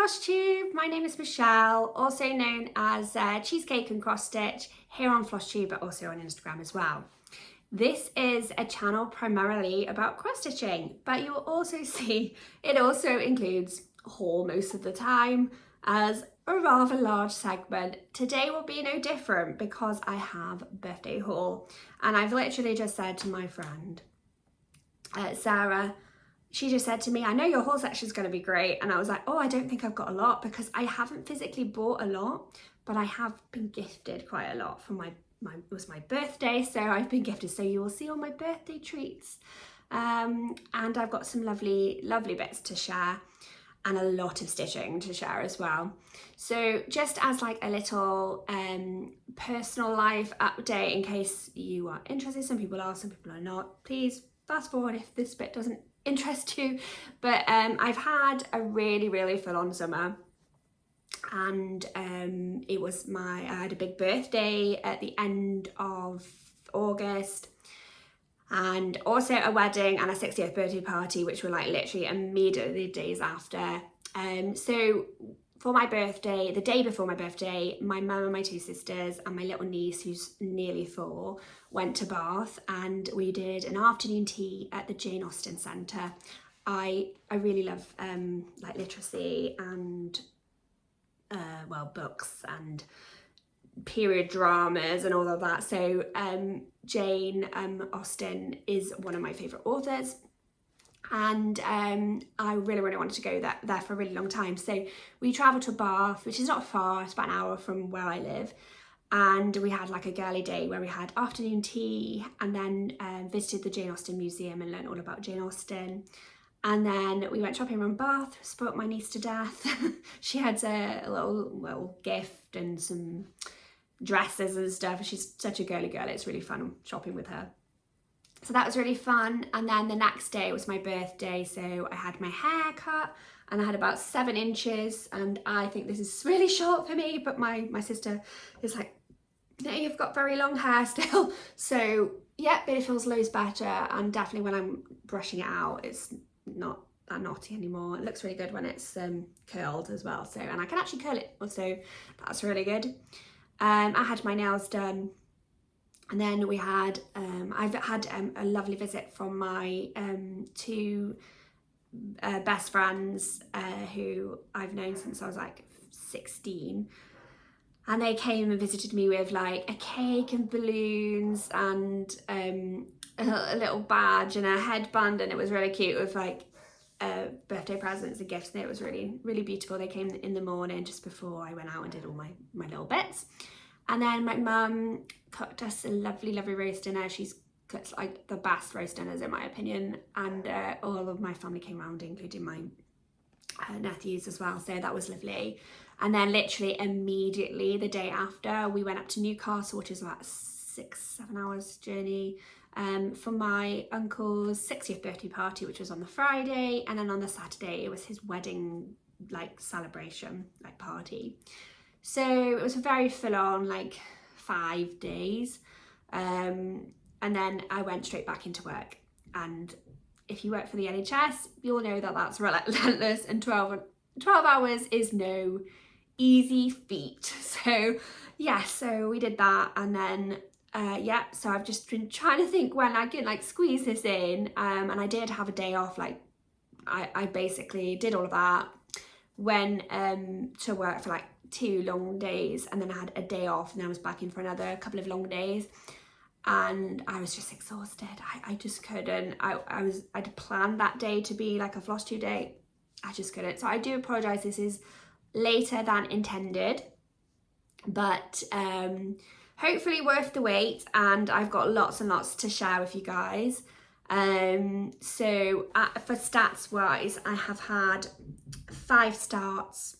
Floss Tube. My name is Michelle, also known as Cheesecake and Cross Stitch here on Floss Tube, but also on Instagram as well. This is a channel primarily about cross stitching, but you'll also see it also includes haul most of the time as a rather large segment. Today will be no different because I have birthday haul, and I've literally just said to my friend Sarah, she just said to me, I know your haul section is going to be great. And I was like, oh, I don't think I've got a lot because I haven't physically bought a lot, but I have been gifted quite a lot for it was my birthday. So I've been gifted. So you will see all my birthday treats. And I've got some lovely, lovely bits to share and a lot of stitching to share as well. So just as like a little personal life update in case you are interested, some people are, some people are not, please fast forward if this bit doesn't interest you. But I've had a really, really full-on summer, and I had a big birthday at the end of August, and also a wedding and a 60th birthday party, which were like literally immediately days after. So for my birthday, the day before my birthday, my mum and my two sisters and my little niece, who's nearly 4, went to Bath, and we did an afternoon tea at the Jane Austen Centre. I really love like literacy and books and period dramas and all of that. So Jane Austen is one of my favourite authors, and I really wanted to go there for a really long time. So we travelled to Bath, which is not far, it's about an hour from where I live, and we had like a girly day where we had afternoon tea and then visited the Jane Austen Museum and learned all about Jane Austen. And then we went shopping around Bath, spoilt my niece to death. She had a little gift and some dresses and stuff. She's such a girly girl, it's really fun shopping with her. So that was really fun. And then the next day was my birthday, so I had my hair cut and I had about 7 inches, and I think this is really short for me, but my sister is like, no, you've got very long hair still. So yeah, but it feels loads better, and definitely when I'm brushing it out, it's not that knotty anymore. It looks really good when it's curled as well. So, and I can actually curl it also, that's really good. I had my nails done, and then we had I've had a lovely visit from my 2 best friends who I've known since I was like 16, and they came and visited me with like a cake and balloons and a little badge and a headband, and it was really cute with like birthday presents and gifts, and it was really, really beautiful. They came in the morning just before I went out and did all my little bits. And then my mum cooked us a lovely, lovely roast dinner. She's cooked like the best roast dinners in my opinion, and all of my family came around, including my nephews as well, so that was lovely. And then literally immediately the day after, we went up to Newcastle, which is about a 6-7 hours journey, for my uncle's 60th birthday party, which was on the Friday, and then on the Saturday it was his wedding like celebration like party. So it was a very full-on like 5 days, and then I went straight back into work. And if you work for the NHS, you'll know that that's relentless, and 12 hours is no easy feat. So yeah, so we did that, and then so I've just been trying to think when I can like squeeze this in, and I did have a day off. Like I basically did all of that, went to work for like 2 long days, and then I had a day off, and then I was back in for another couple of long days, and I was just exhausted. I just couldn't. I'd planned that day to be like a Floss Tube day. I just couldn't. So I do apologise, this is later than intended, but hopefully worth the wait, and I've got lots and lots to share with you guys. So for stats wise, I have had 5 starts,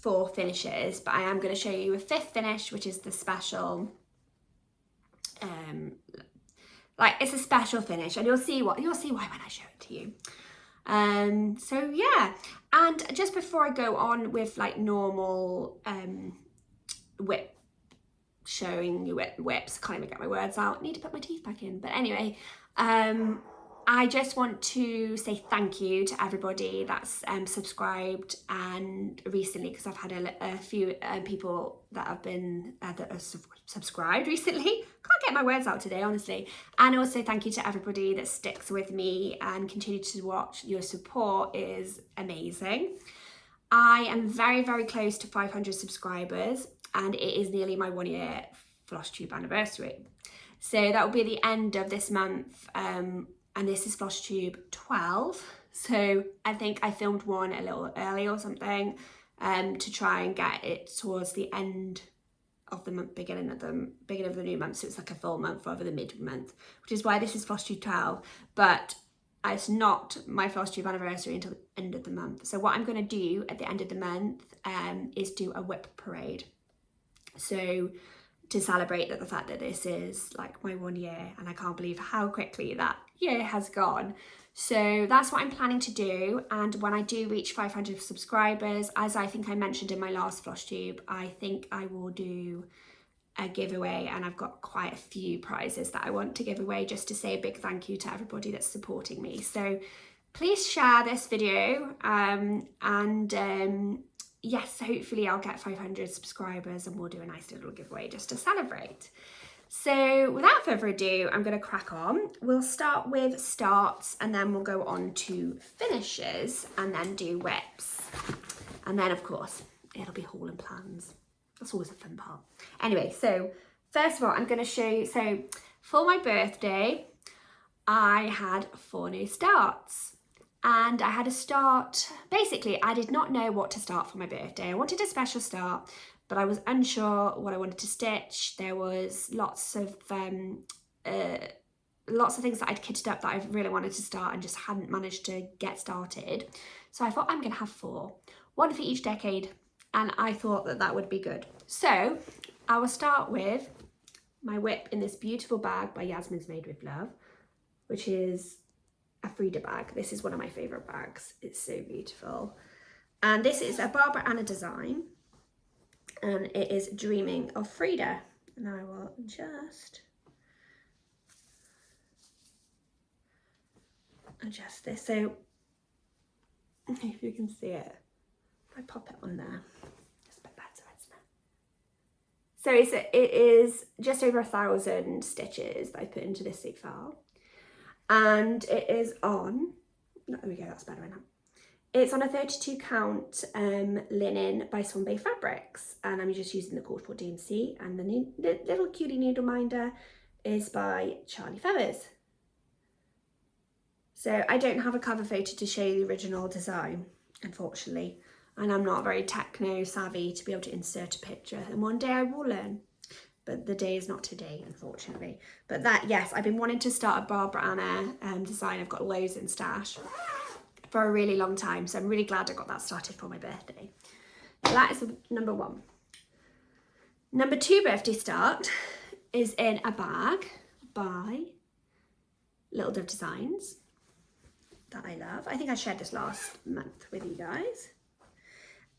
4 finishes, but I am going to show you a 5th finish, which is the special, like it's a special finish, and you'll see why when I show it to you. So yeah, and just before I go on with like normal whip showing you whips, can't even get my words out, need to put my teeth back in, but anyway, I just want to say thank you to everybody that's subscribed and recently, because I've had a few people that have been that have subscribed recently. Can't get my words out today, honestly. And also thank you to everybody that sticks with me and continue to watch. Your support is amazing. I am very, very close to 500 subscribers, and it is nearly my 1 year FlossTube anniversary. So that will be the end of this month. And this is FlossTube 12. So I think I filmed one a little early or something to try and get it towards the end of the month, beginning of the new month. So it's like a full month rather than mid-month, which is why this is FlossTube 12. But it's not my FlossTube anniversary until the end of the month. So what I'm going to do at the end of the month is do a whip parade. So to celebrate the fact that this is like my 1 year, and I can't believe how quickly that year has gone. So that's what I'm planning to do. And when I do reach 500 subscribers, as I think I mentioned in my last FlossTube, I think I will do a giveaway, and I've got quite a few prizes that I want to give away, just to say a big thank you to everybody that's supporting me. So please share this video yes, hopefully I'll get 500 subscribers and we'll do a nice little giveaway just to celebrate. So without further ado, I'm going to crack on. We'll start with starts, and then we'll go on to finishes, and then do whips. And then of course, it'll be haul and plans. That's always a fun part. Anyway, so first of all, I'm going to show you, so for my birthday, I had 4 new starts. And I had a start, basically I did not know what to start for my birthday. I wanted a special start, but I was unsure what I wanted to stitch. There was lots of things that I'd kitted up that I really wanted to start and just hadn't managed to get started. So I thought I'm gonna have 4, 1 for each decade. And I thought that that would be good. So I will start with my whip in this beautiful bag by Yasmin's Made with Love, which is a Frida bag. This is one of my favorite bags. It's so beautiful. And this is a Barbara Anna design, and it is Dreaming of Frida. And I will just adjust this so if you can see it. If I pop it on there, it's a bit better, isn't it? So it is just over 1,000 stitches that I put into this so far. And it is on, there we go, that's better now. It's on a 32 count linen by Swan Bay Fabrics, and I'm just using the cord for DMC, and the little cutie needle minder is by Charlie Feathers. So I don't have a cover photo to show you the original design, unfortunately, and I'm not very techno savvy to be able to insert a picture, and one day I will learn. But the day is not today, unfortunately. But that, yes, I've been wanting to start a Barbara Anna design. I've got loads in stash for a really long time. So I'm really glad I got that started for my birthday. So that is number 1. Number 2 birthday start is in a bag by Little Dove Designs that I love. I think I shared this last month with you guys.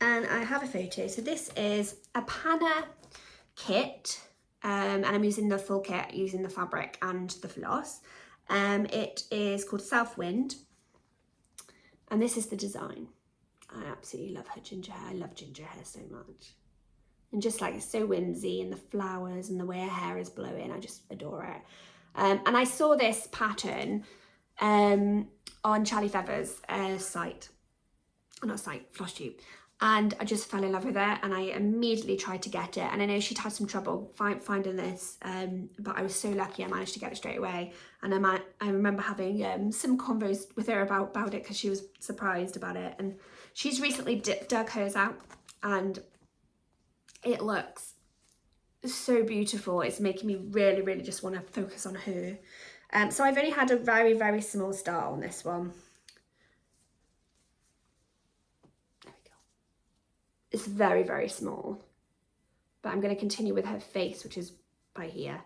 And I have a photo. So this is a Panna kit. And I'm using the full kit, using the fabric and the floss. It is called Southwind, and this is the design. I absolutely love her ginger hair. I love ginger hair so much, and just like it's so whimsy, and the flowers and the way her hair is blowing, I just adore it. And I saw this pattern on Charlie Feathers' site, not site, FlossTube. And I just fell in love with it, and I immediately tried to get it. And I know she'd had some trouble finding this, but I was so lucky I managed to get it straight away. And I remember having some convos with her about it, because she was surprised about it. And she's recently dug hers out, and it looks so beautiful. It's making me really, really just want to focus on her. So I've only had a very, very small start on this one. It's very, very small, but I'm going to continue with her face, which is by here.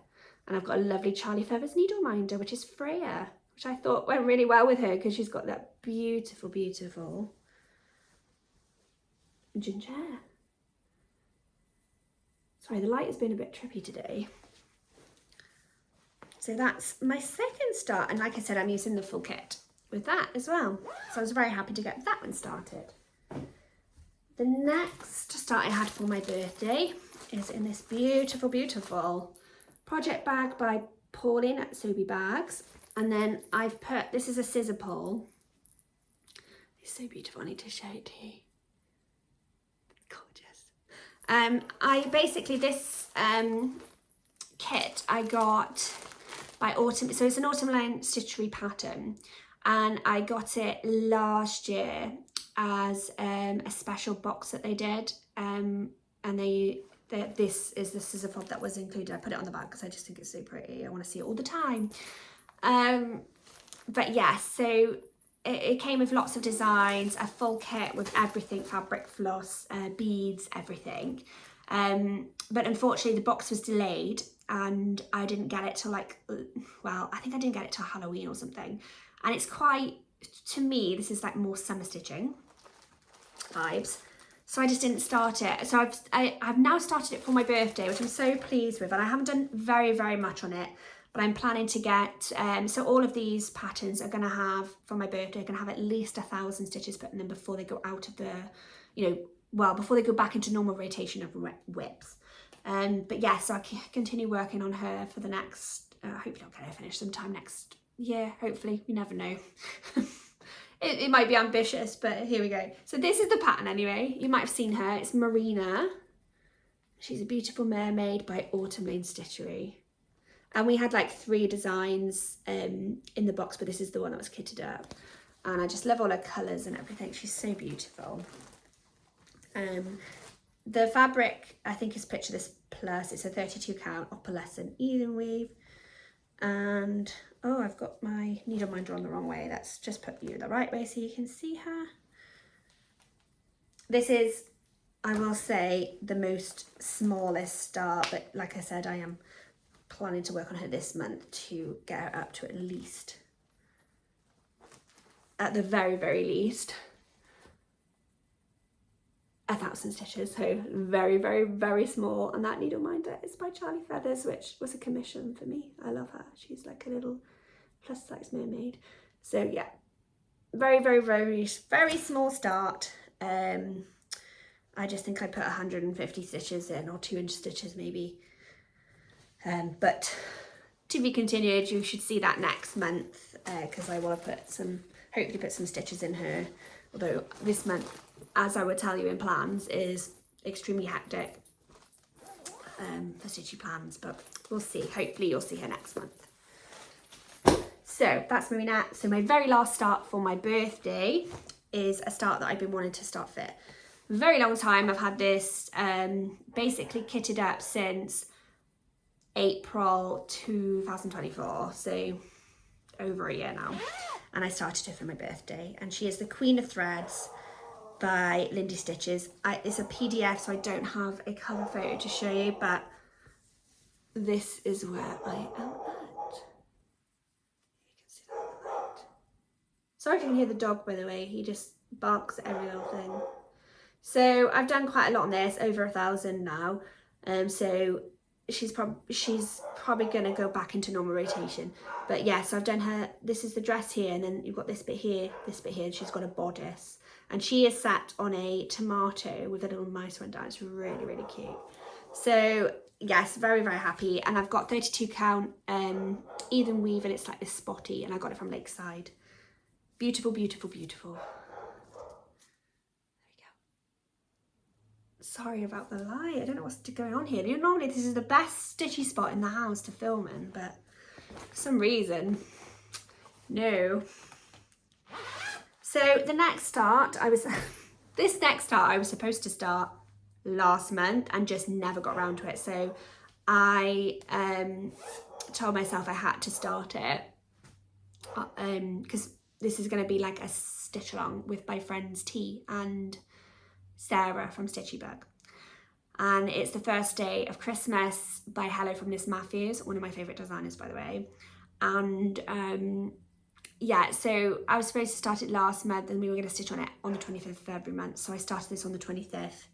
And I've got a lovely Charlie Feathers needle minder, which is Freya, which I thought went really well with her because she's got that beautiful, beautiful ginger hair. Sorry, the light has been a bit trippy today. So that's my second start, and like I said, I'm using the full kit with that as well. So I was very happy to get that one started. The next start I had for my birthday is in this beautiful, beautiful project bag by Pauline at Sobe Bags. And then I've put, this is a scissor pull. It's so beautiful, I need to show it to you. Gorgeous. I basically, this kit I got by Autumn, so it's an Autumn Line stitchery pattern, and I got it last year as a special box that they did, and this is the scissor fob that was included. I put it on the back because I just think it's so pretty. I want to see it all the time. But yeah, so it came with lots of designs, a full kit with everything, fabric, floss, beads, everything. But unfortunately the box was delayed and I didn't get it till like, well, I think I didn't get it till Halloween or something. And it's quite, to me, this is like more summer stitching vibes. So I just didn't start it. So I've now started it for my birthday, which I'm so pleased with. And I haven't done very, very much on it, but I'm planning to get, so all of these patterns are gonna have, for my birthday, are gonna have at least 1,000 stitches put in them before they go out of the, you know, well, before they go back into normal rotation of whips. But yeah, so I can continue working on her for the next, hopefully I'll get her finished sometime next year, hopefully, you never know. It might be ambitious, but here we go. So this is the pattern anyway. You might have seen her, it's Marina. She's a beautiful mermaid by Autumn Lane Stitchery. And we had like 3 designs in the box, but this is the one that was kitted up. And I just love all her colours and everything. She's so beautiful. The fabric, I think, is Picture This Plus. It's a 32 count opalescent even weave. And, oh, I've got my needle minder on the wrong way. Let's just put you the right way so you can see her. This is, I will say, the most smallest start, but like I said, I am planning to work on her this month to get her up to at least, at the very, very least, 1,000 stitches. So very, very, very small. And that needle minder is by Charlie Feathers, which was a commission for me. I love her. She's like a little plus size mermaid. So yeah, very, very, very, very small start. I just think I put 150 stitches in, or 2-inch stitches maybe. But to be continued. You should see that next month, because I want to put some, hopefully put some stitches in her. Although this month, as I would tell you in plans, is extremely hectic for stitchy plans, but we'll see. Hopefully you'll see her next month. So that's Marina. So my very last start for my birthday is a start that I've been wanting to start for a very long time. I've had this basically kitted up since April 2024, so over a year now, and I started it for my birthday, and she is the Queen of Threads by Lindy Stitches. It's a PDF, so I don't have a cover photo to show you, but this is where I am at. You can see that in the light. Sorry if you can hear the dog, by the way, he just barks at every little thing. So I've done quite a lot on this, over 1,000 now, so she's probably gonna go back into normal rotation. But yeah, so I've done her, this is the dress here, and then you've got this bit here, and she's got a bodice, and she is sat on a tomato with a little mouse went down. It's really, really cute. So yes, very, very happy. And I've got 32 count even weave, and it's like this spotty, and I got it from Lakeside. Beautiful, beautiful, beautiful. Sorry about the light, I don't know what's going on here. You know, normally this is the best stitchy spot in the house to film in, but for some reason, no. So the next start, this next start I was supposed to start last month and just never got around to it. So I told myself I had to start it because this is going to be like a stitch along with my friends T and Sarah from Stitchy Bug, and it's the first day of Christmas by Hello from Miss Matthews, one of my favourite designers, by the way. And yeah, so I was supposed to start it last month, and we were going to stitch on it on the 25th of every month, so I started this on the 25th,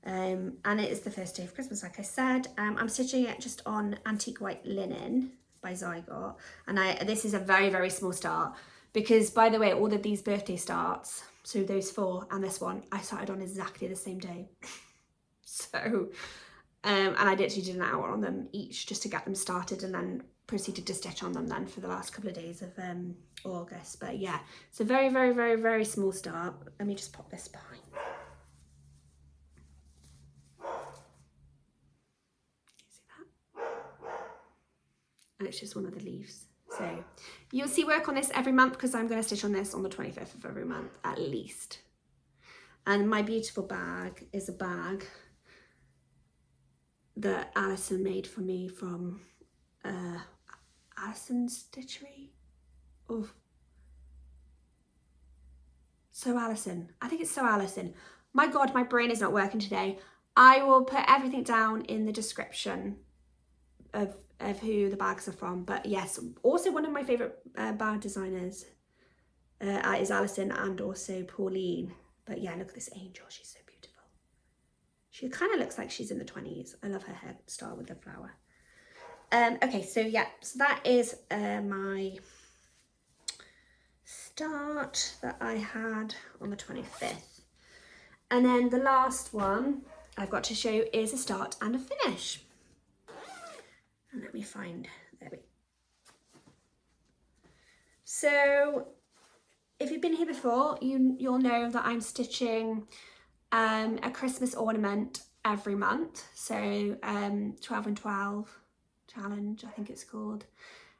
and it is the first day of Christmas, like I said. I'm stitching it just on antique white linen, by Zygot. And this is a very, very small start because, by the way, all of these birthday starts, so those 4 and this one, I started on exactly the same day. So, and I literally did an hour on them each just to get them started, and then proceeded to stitch on them then for the last couple of days of August. But yeah, it's a very, very, very, very small start. Let me just pop this behind. See that? And it's just one of the leaves. So you'll see work on this every month because I'm going to stitch on this on the 25th of every month at least. And my beautiful bag is a bag that Alison made for me from Alison's Stitchery. Oh, So Alison. I think it's So Alison. My God, my brain is not working today. I will put everything down in the description of who the bags are from. But yes, also one of my favourite bag designers is Alison, and also Pauline. But yeah, look at this angel. She's so beautiful. She kind of looks like she's in the 20s. I love her hairstyle with the flower. Okay, so yeah, so that is my start that I had on the 25th. And then the last one I've got to show is a start and a finish. And let me find, there we go. So if you've been here before, you'll know that I'm stitching a Christmas ornament every month. So 12 and 12 challenge, I think it's called.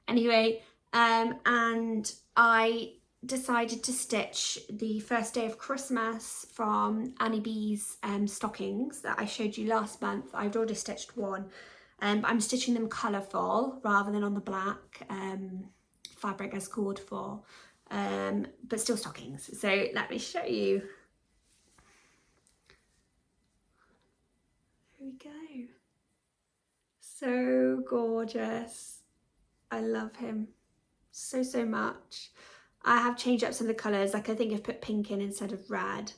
Anyway, and I decided to stitch the first day of Christmas from Annie B's stockings that I showed you last month. I've already stitched one, but I'm stitching them colourful rather than on the black fabric as called for, but still stockings. So let me show you. Here we go. So gorgeous. I love him so, so much. I have changed up some of the colours, like I think I've put pink in instead of red,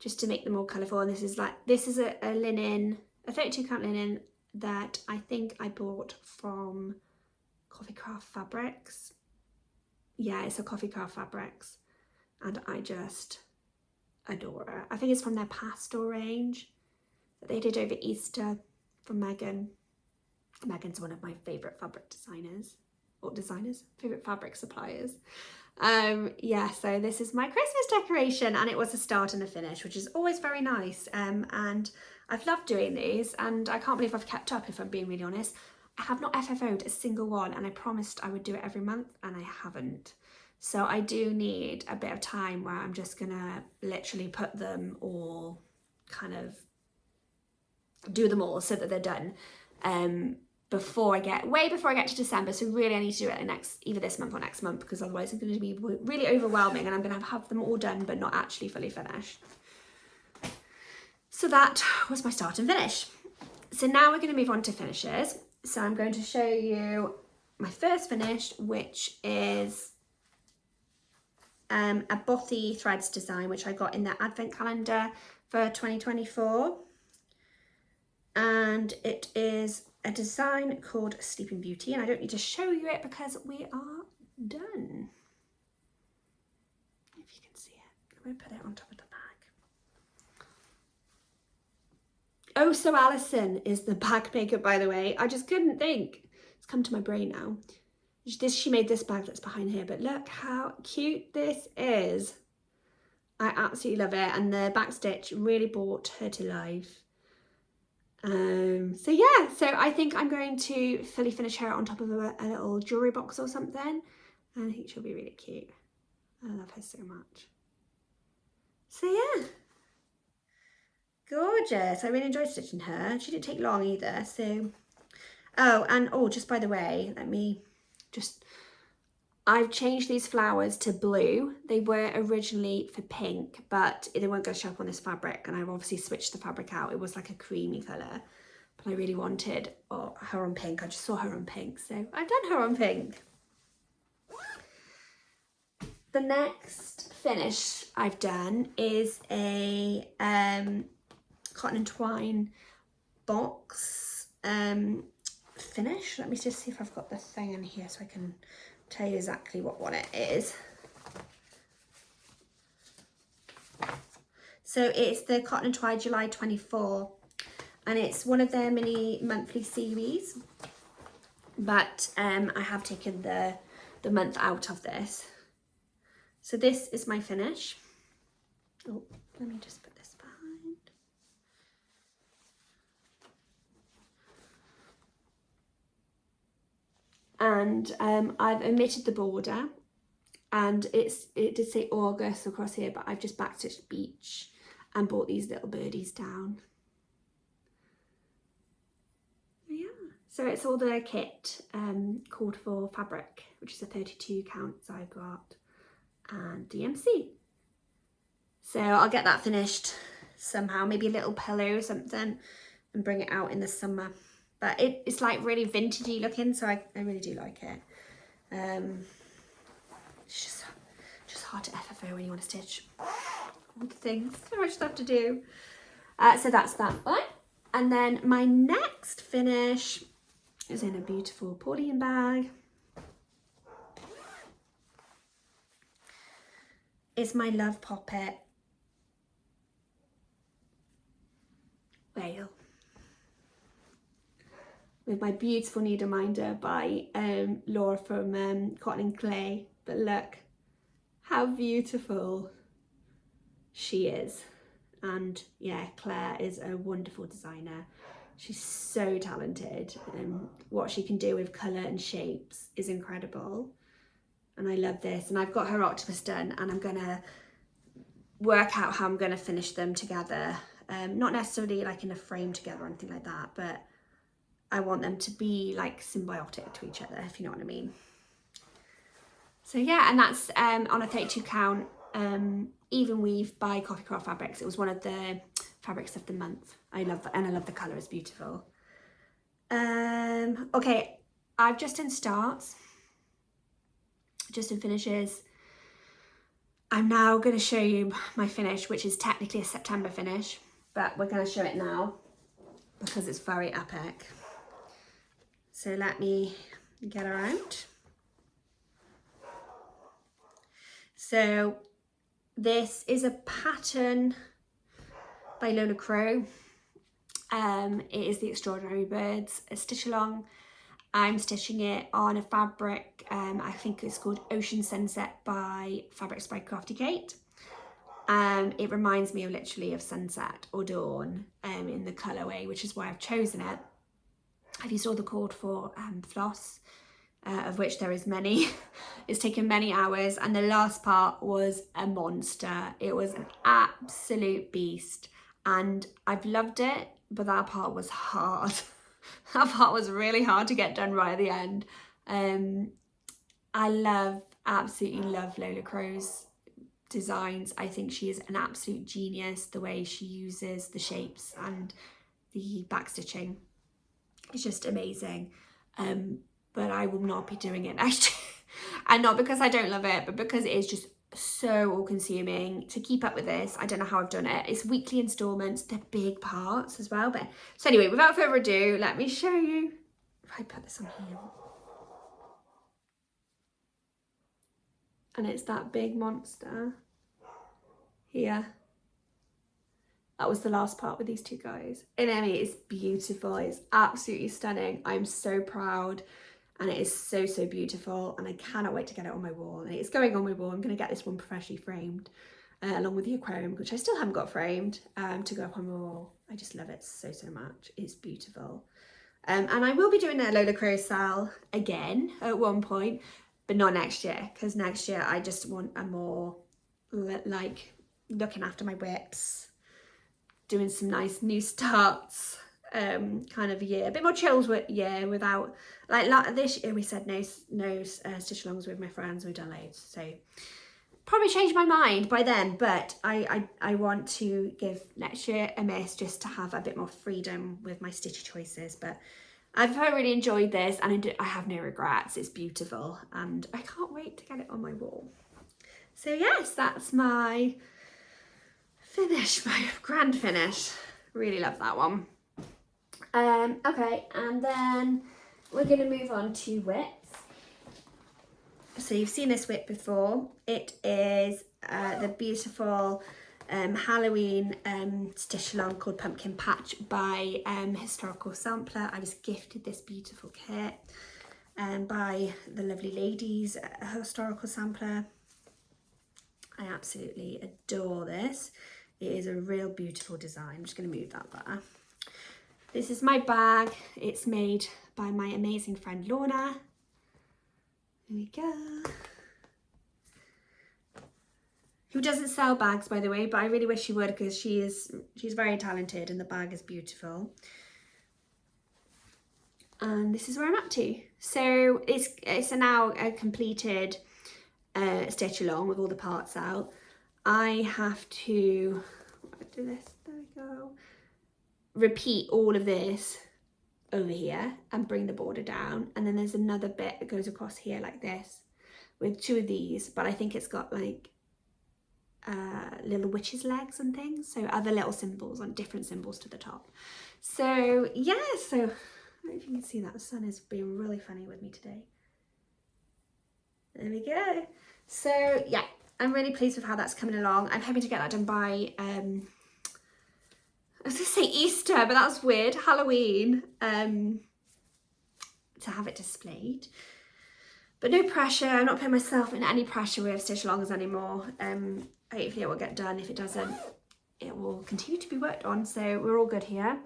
just to make them more colourful. And this is a linen, a 32 count linen that I think I bought from Coffee Craft Fabrics. Yeah, it's a Coffee Craft Fabrics, and I just adore it. I think it's from their pastel range that they did over Easter from Megan. Megan's one of my favourite fabric designers, favourite fabric suppliers. Yeah, so this is my Christmas decoration, and it was a start and a finish, which is always very nice. And I've loved doing these, and I can't believe I've kept up, if I'm being really honest. I have not FFO'd a single one, and I promised I would do it every month, and I haven't. So I do need a bit of time where I'm just gonna literally put them all, kind of do them all so that they're done. Before I get to December. So really I need to do it either this month or next month, because otherwise it's going to be really overwhelming and I'm going to have them all done but not actually fully finished. So that was my start and finish. So now we're going to move on to finishes. So I'm going to show you my first finish, which is a Bothy Threads design, which I got in the advent calendar for 2024. And it is a design called Sleeping Beauty, and I don't need to show you it because we are done. If you can see it, I'm going to put it on top of the bag. Oh, So Alison is the bag maker, by the way. I just couldn't think. It's come to my brain now. She made this bag that's behind here, but look how cute this is. I absolutely love it, and the back stitch really brought her to life. So yeah, so I think I'm going to fully finish her on top of a little jewellery box or something, and I think she'll be really cute. I love her so much. So yeah, gorgeous. I really enjoyed stitching her. She didn't take long either. So just by the way, I've changed these flowers to blue. They were originally for pink, but they weren't going to show up on this fabric, and I've obviously switched the fabric out. It was like a creamy colour, but I really wanted her on pink. I just saw her on pink, so I've done her on pink. The next finish I've done is a cotton and twine box finish. Let me just see if I've got the thing in here so I can tell you exactly what one it is. So it's the Cotton and Twy July 24, and it's one of their mini monthly series, but I have taken the month out of this. So this is my finish. Oh, let me just put this behind. And I've omitted the border, and it did say August across here, but I've just backstitched beach and brought these little birdies down. Yeah, so it's all the kit called for fabric, which is a 32 counts I've got, and DMC. So I'll get that finished somehow, maybe a little pillow or something, and bring it out in the summer. But it's like really vintagey looking, so I really do like it. It's just hard to FFO when you want to stitch all the things, so much stuff to do. So that's that one. And then my next finish is in a beautiful Pauline bag. It's my Love Poppet Whale with my beautiful needle minder by Laura from Cotton and Clay. But look how beautiful she is. And yeah, Claire is a wonderful designer. She's so talented, and what she can do with colour and shapes is incredible. And I love this, and I've got her octopus done, and I'm gonna work out how I'm gonna finish them together. Not necessarily like in a frame together or anything like that, but I want them to be like symbiotic to each other, if you know what I mean. So yeah, and that's on a 32 count even weave by Coffee Craft Fabrics. It was one of the fabrics of the month. I love that, and I love the colour, it's beautiful. Okay, I've just done starts, just in finishes. I'm now going to show you my finish, which is technically a September finish, but we're going to show it now because it's very epic. So let me get her out. So this is a pattern by Lola Crow. It is the Extraordinary Birds, a stitch along. I'm stitching it on a fabric, I think it's called Ocean Sunset by Fabrics by Crafty Kate. It reminds me of literally of sunset or dawn in the colourway, which is why I've chosen it. I've used all the called for floss, of which there is many. It's taken many hours, and the last part was a monster. It was an absolute beast, and I've loved it, but that part was hard. That part was really hard to get done right at the end. I absolutely love Lola Crow's designs. I think she is an absolute genius, the way she uses the shapes and the backstitching. It's just amazing. But I will not be doing it next year. And not because I don't love it, but because it is just so all-consuming to keep up with this. I don't know how I've done it. It's weekly installments, they're big parts as well. But so anyway, without further ado, let me show you. If I put this on here, and it's that big monster here. That was the last part with these two guys. And I mean, it's beautiful. It's absolutely stunning. I'm so proud. And it is so, so beautiful. And I cannot wait to get it on my wall. And it's going on my wall. I'm going to get this one professionally framed along with the aquarium, which I still haven't got framed, to go up on my wall. I just love it so, so much. It's beautiful. And I will be doing a Lola Crow sale again at one point, but not next year. Because next year I just want a more like looking after my whips, doing some nice new starts kind of year, a bit more chilled year without like this year we said no stitch alongs with my friends. We've done loads, so probably change my mind by then, but I want to give next year a miss just to have a bit more freedom with my stitch choices. But I've really enjoyed this, and I have no regrets. It's beautiful, and I can't wait to get it on my wall. So yes, that's my finish, my grand finish. Really love that one. Okay, and then we're going to move on to whips. So you've seen this whip before. It is the beautiful Halloween stitch along called Pumpkin Patch by Historical Sampler. I was gifted this beautiful kit by the lovely ladies at Historical Sampler. I absolutely adore this. It is a real beautiful design. I'm just going to move that there. This is my bag. It's made by my amazing friend Lorna. There we go. Who doesn't sell bags, by the way, but I really wish she would, because she's very talented and the bag is beautiful. And this is where I'm up to. So it's now a completed stitch along with all the parts out. I have to do this, there we go, repeat all of this over here and bring the border down, and then there's another bit that goes across here like this with 2 of these, but I think it's got like little witches' legs and things, so other little symbols on different symbols to the top. So yeah, so I don't know if you can see that, the sun is being really funny with me today. There we go. So yeah, I'm really pleased with how that's coming along. I'm hoping to get that done by I was gonna say Easter, but that's weird, Halloween, to have it displayed. But no pressure, I'm not putting myself in any pressure with stitch alongs anymore. Hopefully it will get done. If it doesn't, it will continue to be worked on, so we're all good here.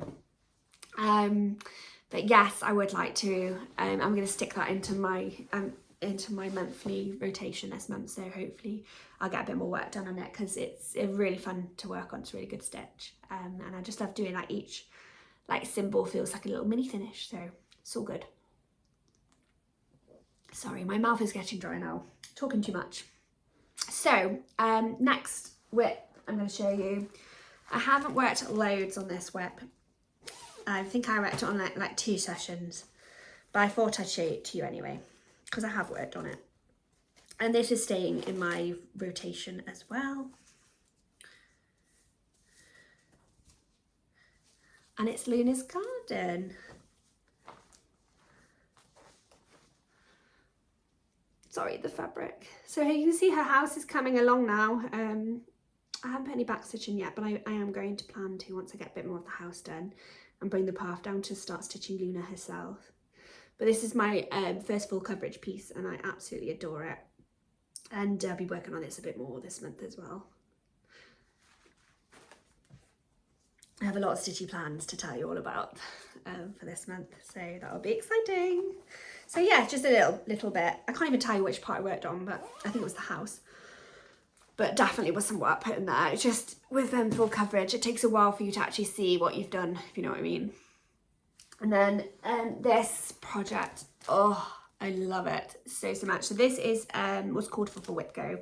But yes, I would like to, I'm going to stick that into my monthly rotation this month, so hopefully I'll get a bit more work done on it, because it's really fun to work on. It's a really good stitch, and I just love doing like each like symbol feels like a little mini finish, so it's all good. Sorry, my mouth is getting dry now, talking too much. So next whip I'm going to show you. I haven't worked loads on this whip. I think I worked on like 2 sessions, but I thought I'd show it to you anyway, because I have worked on it. And this is staying in my rotation as well. And it's Luna's garden. Sorry, the fabric. So you can see her house is coming along now. I haven't put any back stitching yet, but I am going to plan to, once I get a bit more of the house done, and bring the path down to start stitching Luna herself. But this is my first full coverage piece, and I absolutely adore it. And I'll be working on this a bit more this month as well. I have a lot of stitchy plans to tell you all about for this month, so that'll be exciting. So yeah, just a little bit. I can't even tell you which part I worked on, but I think it was the house. But definitely was some work put in there. It's just with full coverage, it takes a while for you to actually see what you've done, if you know what I mean. And then this project, oh, I love it so much. So this is was called for Whitgo,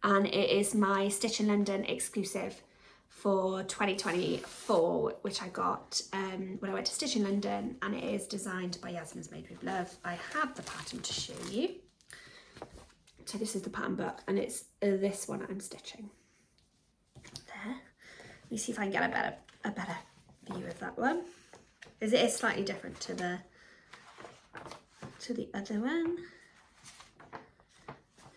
and it is my Stitch in London exclusive for 2024, which I got when I went to Stitch in London, and it is designed by Yasmin's Made with Love. I have the pattern to show you. So this is the pattern book, and it's this one I'm stitching. There. Let me see if I can get a better view of that one, because it is slightly different to the other one.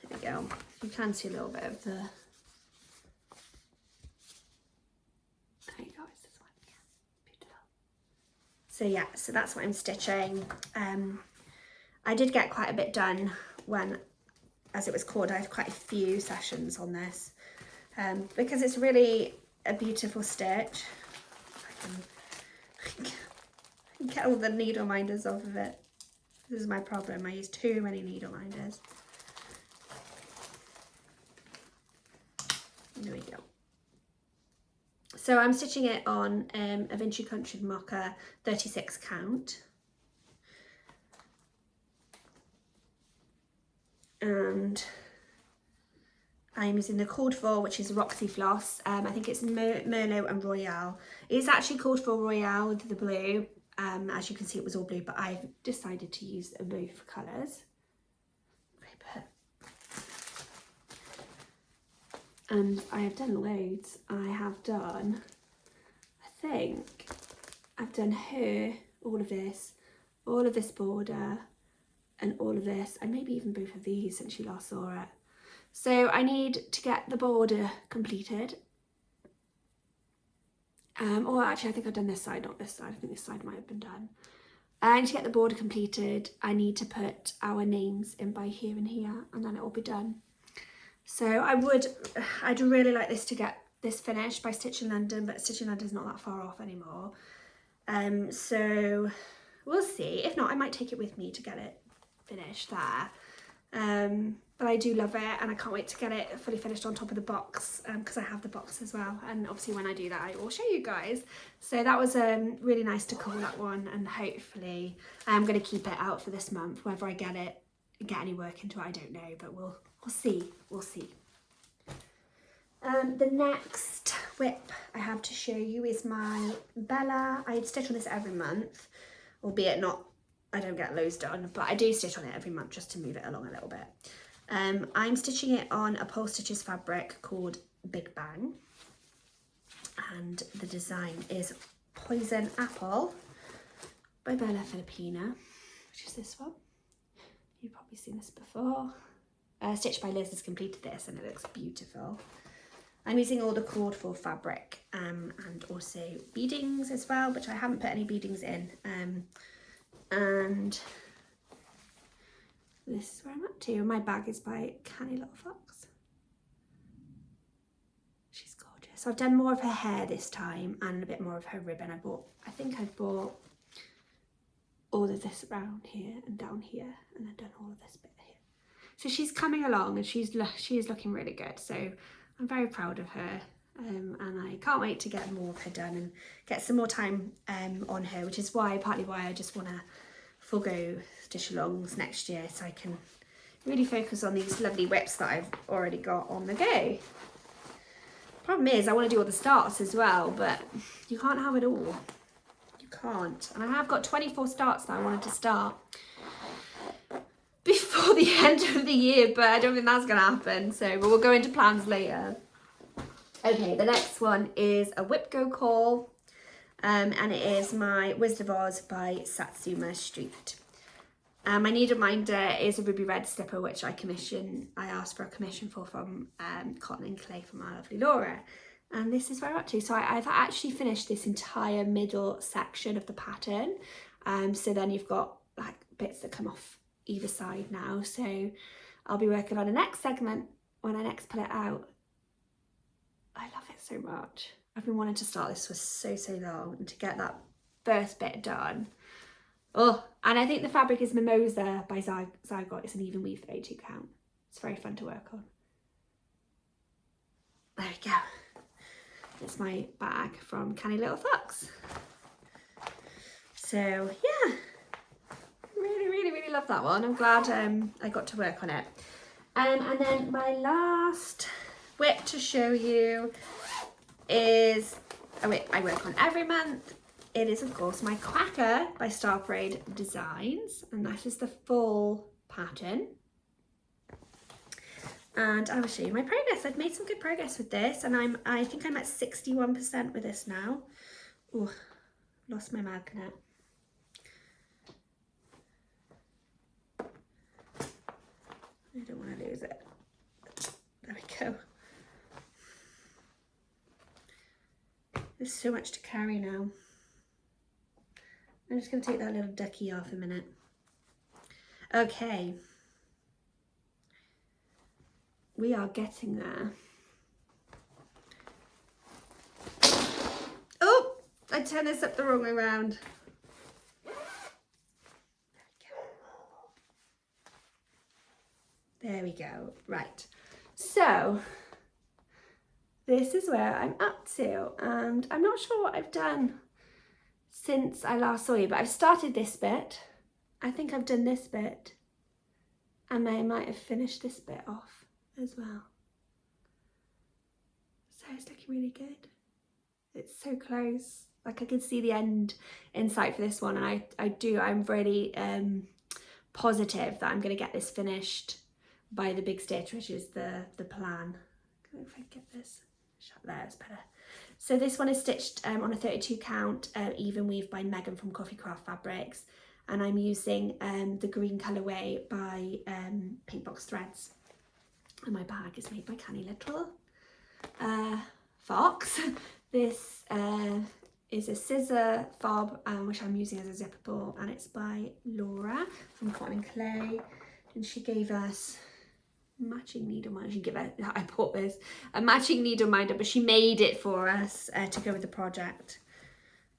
There we go. You can see a little bit of the. There you go. It's this one. Yeah, beautiful. So yeah, so that's what I'm stitching. I did get quite a bit done when, as it was called, I had quite a few sessions on this, because it's really a beautiful stitch. I can get all the needle minders off of it. This is my problem, I use too many needle minders. There we go. So I'm stitching it on a Vinci Country Mocha 36 count. And I'm using the called for, which is Roxy Floss. I think it's Merlot and Royale. It's actually called for Royale with the blue. As you can see, it was all blue, but I've decided to use both colours. And I have done loads. I have done, I think, I've done her, all of this, all of this border and all of this, and maybe even both of these since you last saw it. So I need to get the border completed. Or actually I think I've done this side, not this side. I think this side might have been done. I need to get the border completed. I need to put our names in by here and here, and then it will be done. So I'd really like this to get this finished by Stitch in London, but Stitch in London's not that far off anymore. So we'll see. If not, I might take it with me to get it finished there. But I do love it, and I can't wait to get it fully finished on top of the box, because I have the box as well, and obviously when I do that I will show you guys. So that was really nice to call that one, and hopefully I'm going to keep it out for this month. Whether I get any work into it, I don't know, but we'll see. The next whip I have to show you is my Bella. I stitch on this every month, albeit not, I don't get loads done, but I do stitch on it every month just to move it along a little bit. I'm stitching it on a Pole Stitches fabric called Big Bang, and the design is Poison Apple by Bella Filipina, which is this one. You've probably seen this before. Stitched by Liz has completed this, and it looks beautiful. I'm using all the cord for fabric, and also beadings as well, which I haven't put any beadings in. And this is where I'm up to. My bag is by Canny Little Fox. She's gorgeous. So I've done more of her hair this time and a bit more of her ribbon. I think I bought all of this around here and down here, and then done all of this bit here. So she's coming along, and she is looking really good. So I'm very proud of her, and I can't wait to get more of her done and get some more time on her, which is partly why I just want to forgo stitch alongs next year, so I can really focus on these lovely whips that I've already got on the go. Problem is I want to do all the starts as well, but you can't have it all. You can't. And I have got 24 starts that I wanted to start before the end of the year, but I don't think that's going to happen, but we'll go into plans later. Okay, the next one is a Whip Go Call. And it is my Wizard of Oz by Satsuma Street. My need reminder is a ruby red slipper, which I asked for a commission for from Cotton and Clay from our lovely Laura. And this is where I'm up to. So I've actually finished this entire middle section of the pattern. So then you've got like bits that come off either side now. So I'll be working on the next segment when I next pull it out. I love it so much. I've been wanting to start this for so long, and to get that first bit done. Oh, and I think the fabric is Mimosa by Zygot. It's an even weave 32 count. It's very fun to work on. There we go. It's my bag from Canny Little Fox. So yeah, really love that one. I'm glad I got to work on it. And then my last whip to show you is a whip I work on every month. It is of course my Quacker by Star Parade Designs, and that is the full pattern. And I will show you my progress. I've made some good progress with this, and I think I'm at 61% with this now. Oh, lost my magnet. I don't want to lose it. There we go. There's so much to carry now. I'm just going to take that little ducky off a minute. Okay. We are getting there. Oh, I turned this up the wrong way around. There we go. Right. So this is where I'm up to, and I'm not sure what I've done since I last saw you, but I've started this bit. I think I've done this bit, and I might have finished this bit off as well. So it's looking really good. It's so close. Like I can see the end in sight for this one, and I'm really positive that I'm going to get this finished by the big stitch, which is the plan. I don't know if I can get this shut there, it's better. So this one is stitched on a 32 count even weave by Megan from Coffee Craft Fabrics, and I'm using the green colourway by Paintbox Threads. And my bag is made by Canny Little Fox. This is a scissor fob which I'm using as a zippable, and it's by Laura from Cotton and Clay, and she gave us matching needle minder. I bought this, a matching needle minder, but she made it for us to go with the project.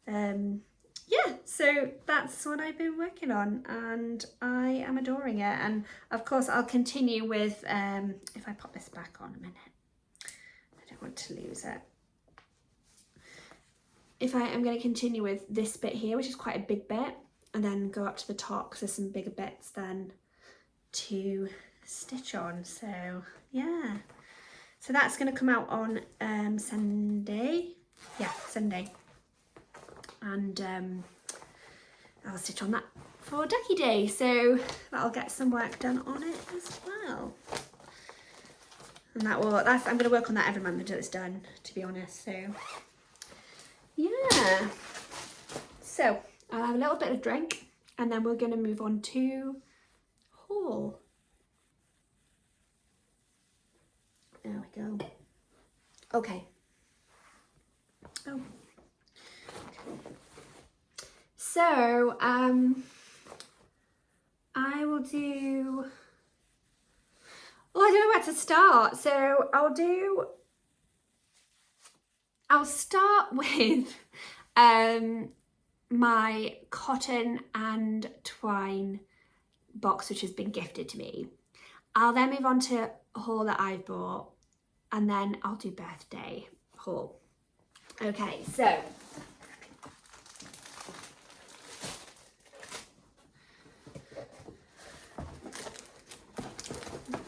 Yeah, so that's what I've been working on, and I am adoring it. And of course I'll continue with if I pop this back on a minute, I don't want to lose it. I'm going to continue with this bit here, which is quite a big bit, and then go up to the top because there's some bigger bits then to stitch on. So yeah, so that's going to come out on Sunday. Yeah, Sunday. And I'll stitch on that for Ducky Day, so that'll get some work done on it as well. And I'm going to work on that every month until it's done, to be honest. So yeah, so I'll have a little bit of drink, and then we're going to move on to haul. There we go. Okay. Oh. So, I will do, I don't know where to start. So I'll start with my cotton and twine box, which has been gifted to me. I'll then move on to a haul that I've bought, and then I'll do birthday haul. Okay, so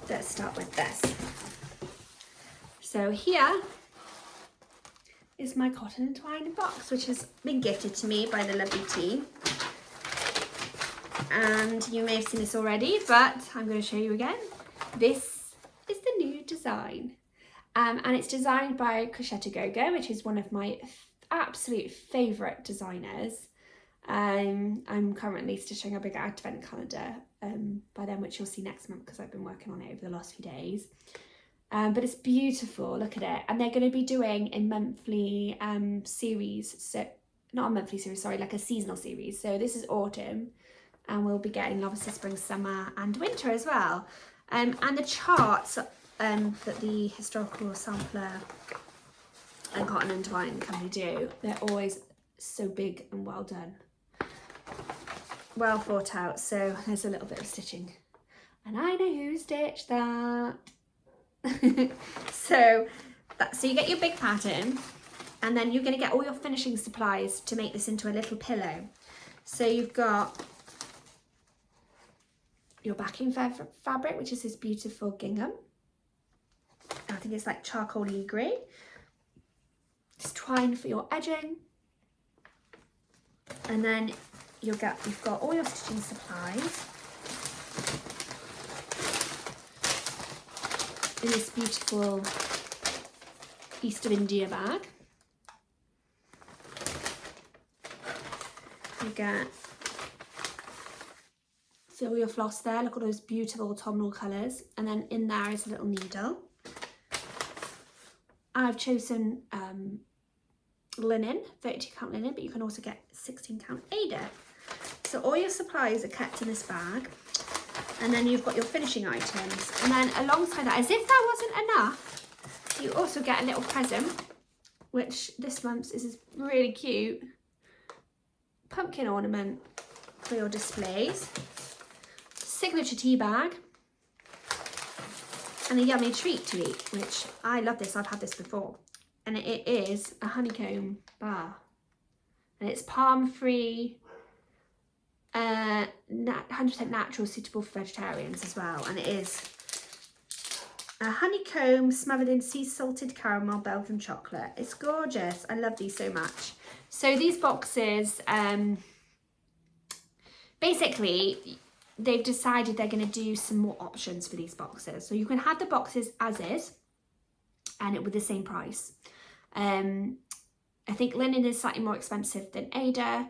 let's start with this. So here is my cotton and twine box, which has been gifted to me by the lovely team. And you may have seen this already, but I'm going to show you again. This is the new design. And it's designed by Crochet Gogo, which is one of my absolute favourite designers. I'm currently stitching a big advent calendar by them, which you'll see next month because I've been working on it over the last few days. But it's beautiful, look at it. And they're going to be doing a monthly series, so not a monthly series, sorry, like a seasonal series. So this is autumn, and we'll be getting obviously spring, summer and winter as well. And the charts that the historical sampler and cotton and twine company do, they're always so big and well done, well thought out. So there's a little bit of stitching, and I know who stitched that. So you get your big pattern, and then you're going to get all your finishing supplies to make this into a little pillow. So you've got your backing fabric, which is this beautiful gingham. I think it's like charcoaly grey. It's twine for your edging, and then you've got all your stitching supplies in this beautiful East of India bag. You get all your floss there. Look at those beautiful autumnal colours, and then in there is a little needle. I've chosen linen, 32 count linen, but you can also get 16 count Ada. So all your supplies are kept in this bag, and then you've got your finishing items, and then alongside that, as if that wasn't enough, you also get a little present, which this month's is this really cute pumpkin ornament for your displays, signature tea bag, and a yummy treat to eat, which I love this. I've had this before, and it is a honeycomb bar, and it's palm free, 100% natural, suitable for vegetarians as well. And it is a honeycomb smothered in sea salted caramel Belgian chocolate. It's gorgeous. I love these so much. So these boxes, basically they've decided they're going to do some more options for these boxes. So you can have the boxes as is, and it with the same price. I think linen is slightly more expensive than Ada,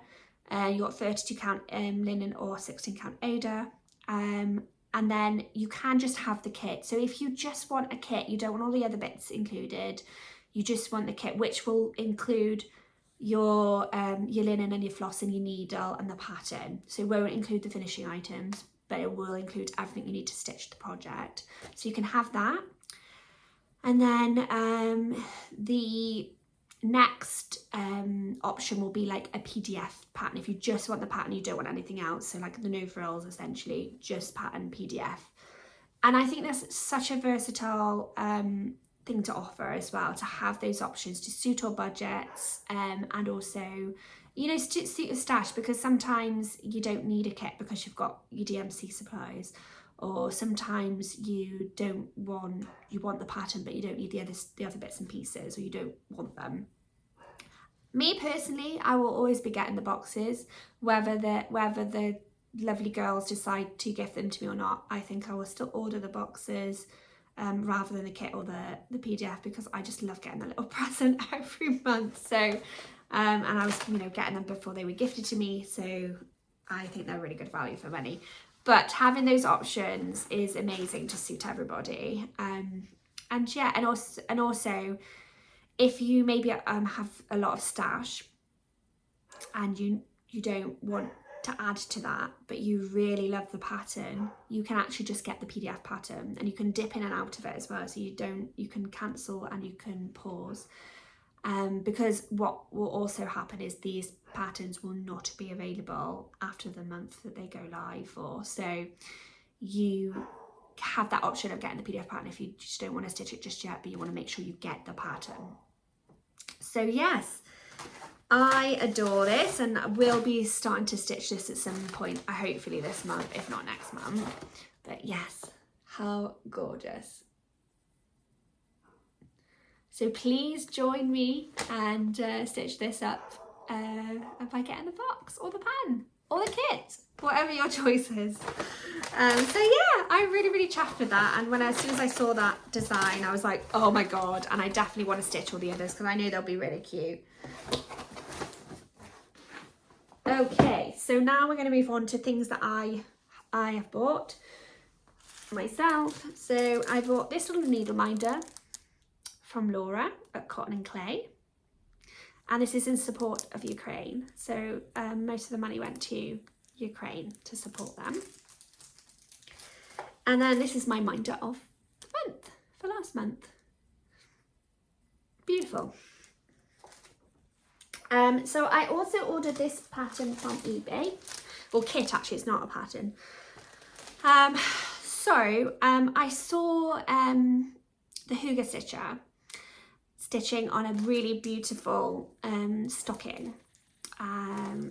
You got 32 count linen or 16 count Aida. And then you can just have the kit. So if you just want a kit, you don't want all the other bits included, you just want the kit, which will include your linen and your floss and your needle and the pattern. So it won't include the finishing items, but it will include everything you need to stitch the project. So you can have that. And then the next option will be like a PDF pattern if you just want the pattern, you don't want anything else. So like the no frills, essentially just pattern PDF. And I think that's such a versatile thing to offer as well, to have those options to suit all budgets, and also, you know, suit your stash, because sometimes you don't need a kit because you've got your DMC supplies, or sometimes you want the pattern but you don't need the other bits and pieces, or you don't want them. Me personally, I will always be getting the boxes, whether the lovely girls decide to gift them to me or not. I think I will still order the boxes rather than the kit or the PDF, because I just love getting a little present every month. So and I was, you know, getting them before they were gifted to me, so I think they're really good value for money. But having those options is amazing to suit everybody. And yeah, and also if you maybe have a lot of stash and you don't want to add to that, but you really love the pattern, you can actually just get the PDF pattern, and you can dip in and out of it as well. So you can cancel and you can pause. Because what will also happen is these patterns will not be available after the month that they go live for. So you have that option of getting the PDF pattern if you just don't want to stitch it just yet, but you want to make sure you get the pattern. So yes, I adore this, and we'll be starting to stitch this at some point, hopefully this month, if not next month. But yes, how gorgeous. So please join me and stitch this up by getting the box or the pen or the kit, whatever your choice is. So yeah, I'm really chuffed with that. And as soon as I saw that design, I was like, oh my God. And I definitely want to stitch all the others because I know they'll be really cute. Okay, so now we're going to move on to things that I have bought myself. So I bought this little needle minder from Laura at Cotton and Clay, and this is in support of Ukraine. So most of the money went to Ukraine to support them. And then this is my minder of the month for last month. Beautiful. So I also ordered this pattern from eBay. Well, kit actually, it's not a pattern. I saw the Hygge Stitcher stitching on a really beautiful stocking.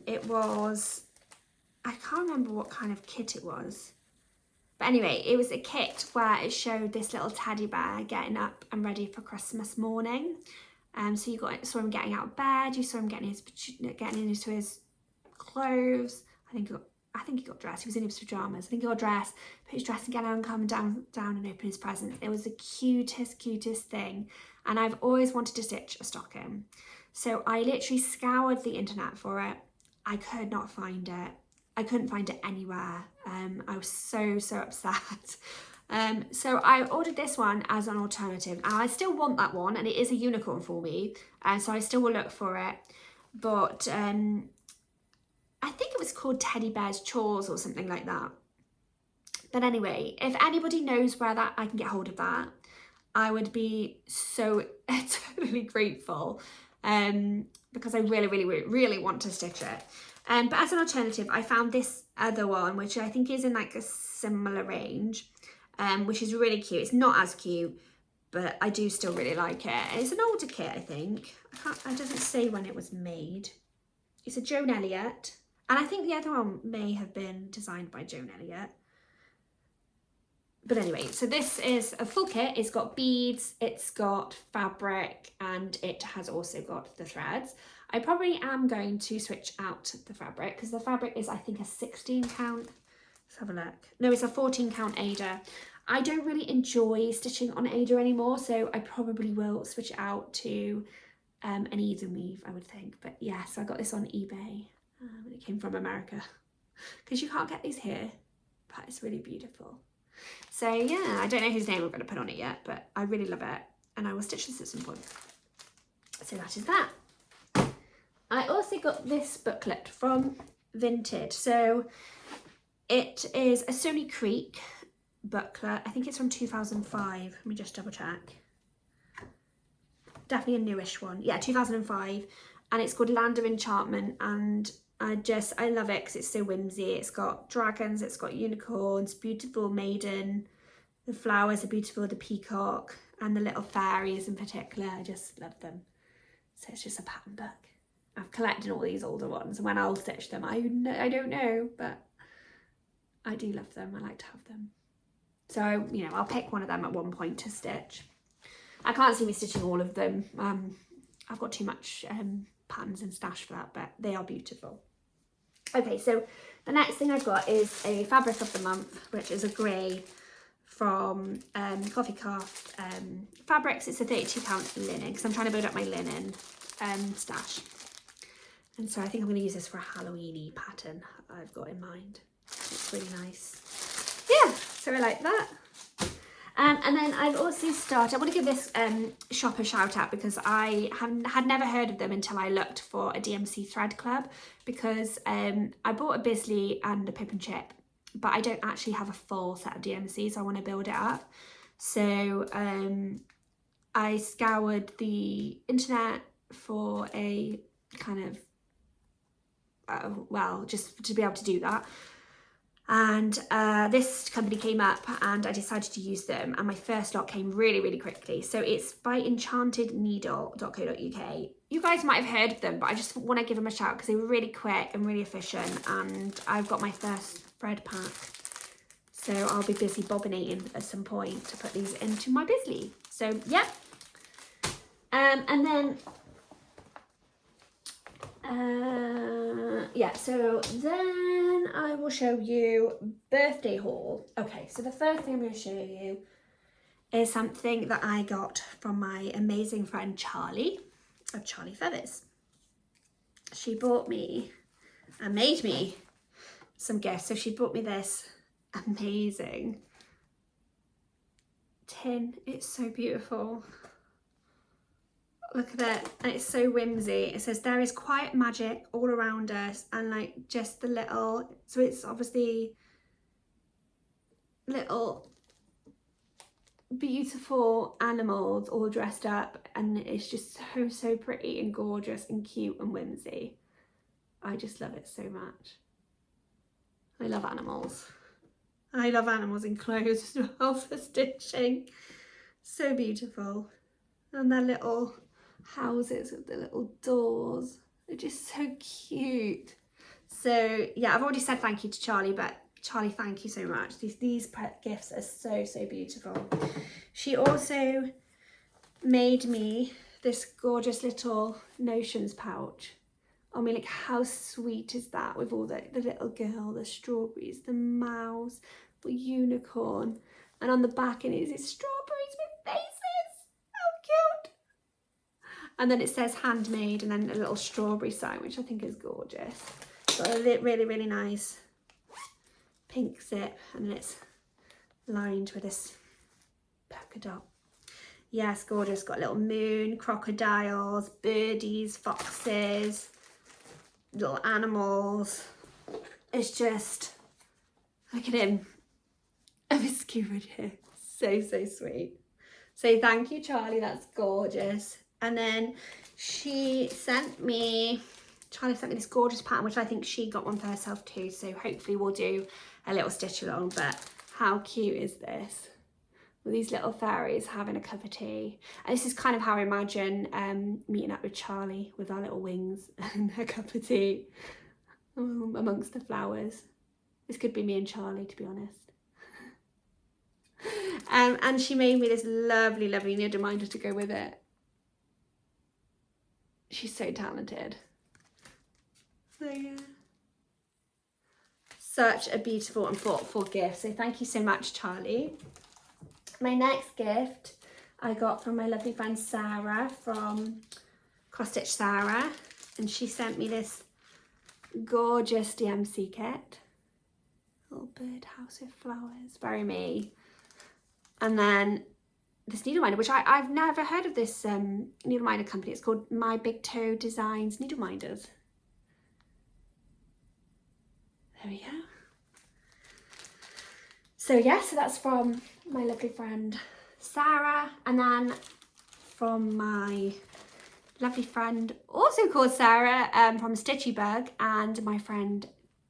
It was, I can't remember what kind of kit it was. But anyway, it was a kit where it showed this little teddy bear getting up and ready for Christmas morning. So you saw him getting out of bed, you saw him getting into his clothes. I think he got dressed. He was in his pajamas. I think he got dressed, put his dressing gown on, come down and open his presents. It was the cutest thing. And I've always wanted to stitch a stocking. So I literally scoured the internet for it. I could not find it. I couldn't find it anywhere. I was so upset. So I ordered this one as an alternative, and I still want that one, and it is a unicorn for me, and so I still will look for it. But I think it was called Teddy Bear's Chores or something like that. But anyway, if anybody knows where that I can get hold of that, I would be so eternally grateful, because I really want to stitch it. But as an alternative, I found this other one, which I think is in like a similar range, which is really cute. It's not as cute, but I do still really like it. It's an older kit, I think. It doesn't say when it was made. It's a Joan Elliott, and I think the other one may have been designed by Joan Elliott. But anyway, so this is a full kit. It's got beads, it's got fabric, and it has also got the threads. I probably am going to switch out the fabric because the fabric is, I think, a 16 count. Let's have a look. No, it's a 14 count Aida. I don't really enjoy stitching on Aida anymore, so I probably will switch it out to an even weave, I would think. But yeah, so I got this on eBay. It came from America because you can't get these here, but it's really beautiful. So yeah, I don't know whose name I'm going to put on it yet, but I really love it, and I will stitch this at some point. So that is that. I also got this booklet from Vinted. So it is a Stony Creek booklet. I think it's from 2005. Let me just double check. Definitely a newish one. Yeah, 2005. And it's called Land of Enchantment. And I love it because it's so whimsy. It's got dragons, it's got unicorns, beautiful maiden. The flowers are beautiful, the peacock, and the little fairies in particular. I just love them. So it's just a pattern book. I've collected all these older ones, and when I'll stitch them, I don't know, but I do love them. I like to have them. So, you know, I'll pick one of them at one point to stitch. I can't see me stitching all of them. I've got too much patterns and stash for that, but they are beautiful. Okay, so the next thing I've got is a fabric of the month, which is a grey from Coffee Craft Fabrics. It's a 32 count linen because I'm trying to build up my linen stash. And so I think I'm going to use this for a Halloween-y pattern I've got in mind. It's really nice. Yeah, so I like that. And then I've also started, I want to give this shop a shout out because I had never heard of them until I looked for a DMC thread club, because I bought a Bisley and a Pip and Chip, but I don't actually have a full set of DMCs. So I want to build it up. So I scoured the internet for a kind of, well, just to be able to do that. And this company came up and I decided to use them, and my first lot came really, really quickly. So it's by enchantedneedle.co.uk. You guys might have heard of them, but I just want to give them a shout because they were really quick and really efficient, and I've got my first thread pack. So I'll be busy bobbinating at some point to put these into my Bisley. So, yeah. And then yeah, so then I will show you birthday haul. Okay, so the first thing I'm going to show you is something that I got from my amazing friend Charlie of Charlie Feathers. She bought me and made me some gifts. So she bought me this amazing tin. It's so beautiful. Look at it, and it's so whimsy. It says there is quiet magic all around us, and like just the little, so it's obviously little beautiful animals all dressed up, and it's just so pretty and gorgeous and cute and whimsy. I just love it so much. I love animals. I love animals in clothes as well for stitching. So beautiful. And their little houses with the little doors, they're just so cute. So yeah, I've already said thank you to Charlie, but Charlie, thank you so much. These gifts are so beautiful. She also made me this gorgeous little notions pouch. I mean, like, how sweet is that, with all the little girl, the strawberries, the mouse, the unicorn, and on the back it is strawberries with faces. How cute. And then it says handmade, and then a little strawberry sign, which I think is gorgeous. Got a really nice pink zip, and then it's lined with this polka dot. Yes, gorgeous. Got a little moon, crocodiles, birdies, foxes, little animals. It's just, look at him. I've skewered here. So sweet. So thank you, Charlie. That's gorgeous. And then Charlie sent me this gorgeous pattern, which I think she got one for herself too. So hopefully we'll do a little stitch along. But how cute is this? With these little fairies having a cup of tea. And this is kind of how I imagine meeting up with Charlie with our little wings and a cup of tea amongst the flowers. This could be me and Charlie, to be honest. And she made me this lovely knit reminder to go with it. She's so talented. So yeah. Such a beautiful and thoughtful gift. So thank you so much, Charlie. My next gift I got from my lovely friend Sarah from Cross Stitch Sarah, and she sent me this gorgeous DMC kit. Little birdhouse with flowers, very me. And then this needle minder, which I've never heard of this needle minder company. It's called My Big Toe Designs Needle Minders. There we go. So yeah, so that's from my lovely friend Sarah, and then from my lovely friend, also called Sarah, from Stitchy Bug, and my friend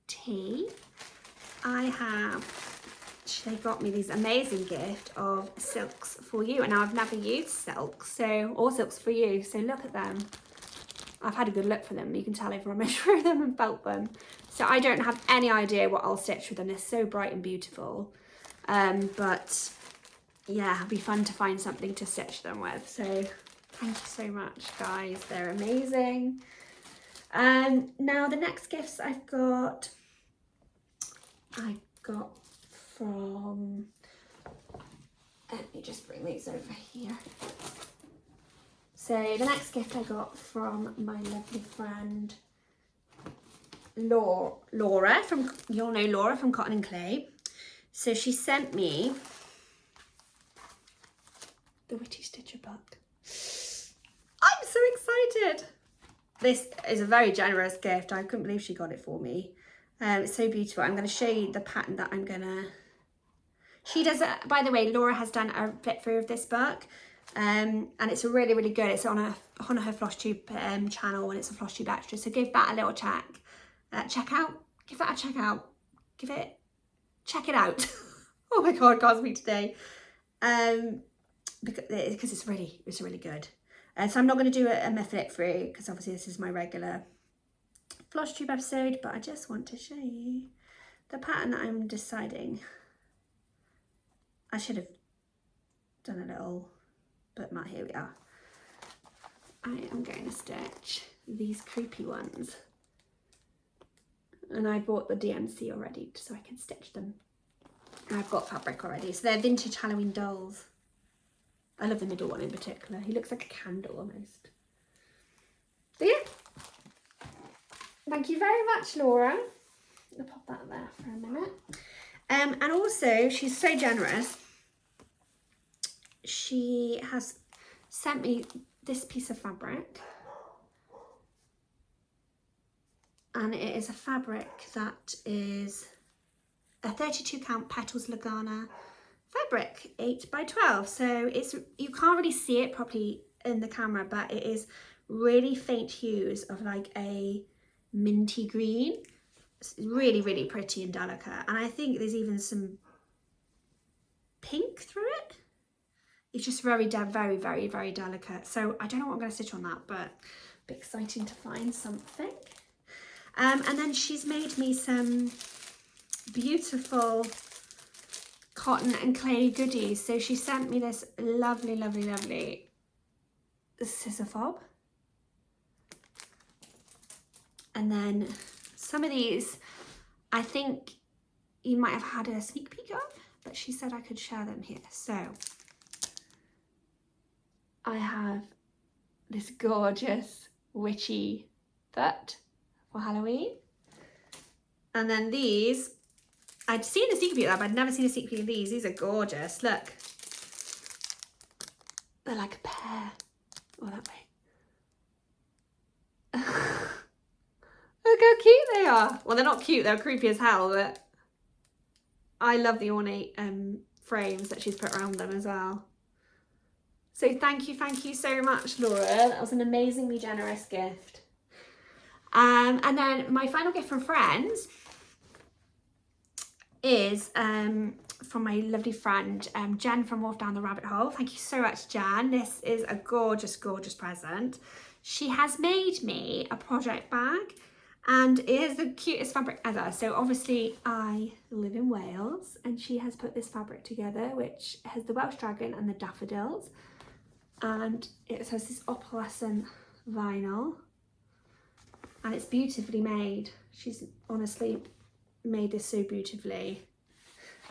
T. They got me this amazing gift of silks for you, and I've never used silks, or silks for you, so look at them. I've had a good look for them. You can tell I've rummaged through them and felt them. So I don't have any idea what I'll stitch with them. They're so bright and beautiful. But yeah, it'll be fun to find something to stitch them with. So thank you so much, guys. They're amazing. Now the next gifts I got from, let me just bring these over here. So the next gift I got from my lovely friend Laura from, you'll know Laura from Cotton and Clay. So she sent me the Witchy Stitcher book. I'm so excited. This is a very generous gift. I couldn't believe she got it for me. It's so beautiful. I'm going to show you the pattern that I'm going to... She does, by the way, Laura has done a flip through of this book. And it's really, really good. It's on her FlossTube channel, and it's a FlossTube extra. So give that a little check. Check out. Give that a check out. Check it out. Oh my God, can't speak today. Because it's really good. So I'm not going to do a flip through, because obviously this is my regular FlossTube episode, but I just want to show you the pattern that I'm deciding. I should have done a little, but here we are. I am going to stitch these creepy ones, and I bought the DMC already so I can stitch them. And I've got fabric already, so they're vintage Halloween dolls. I love the middle one in particular. He looks like a candle almost. So yeah, thank you very much, Laura. I'll pop that there for a minute. And also, she's so generous. She has sent me this piece of fabric, and it is a fabric that is a 32 count Petals Lagana fabric, 8x12. So you can't really see it properly in the camera, but it is really faint hues of like a minty green. It's really, really pretty and delicate, and I think there's even some pink through it. It's just very, very, very, very delicate. So I don't know what I'm going to stitch on that, but it'll be exciting to find something. And then she's made me some beautiful Cotton and Clay goodies. So she sent me this lovely, lovely, lovely scissor fob. And then some of these, I think you might have had a sneak peek of, but she said I could share them here. So I have this gorgeous witchy foot for Halloween. And then these, I'd seen a sneak peek of that, but I'd never seen a sneak peek of these. These are gorgeous, look. They're like a pear. Oh, that way. Look how cute they are. Well, they're not cute, they're creepy as hell, but I love the ornate frames that she's put around them as well. So thank you so much, Laura. That was an amazingly generous gift. And then my final gift from friends is from my lovely friend Jen from Wolf Down the Rabbit Hole. Thank you so much, Jen. This is a gorgeous, gorgeous present. She has made me a project bag, and it is the cutest fabric ever. So obviously I live in Wales, and she has put this fabric together, which has the Welsh dragon and the daffodils, and it has this opalescent vinyl, and it's beautifully made. She's honestly made this so beautifully,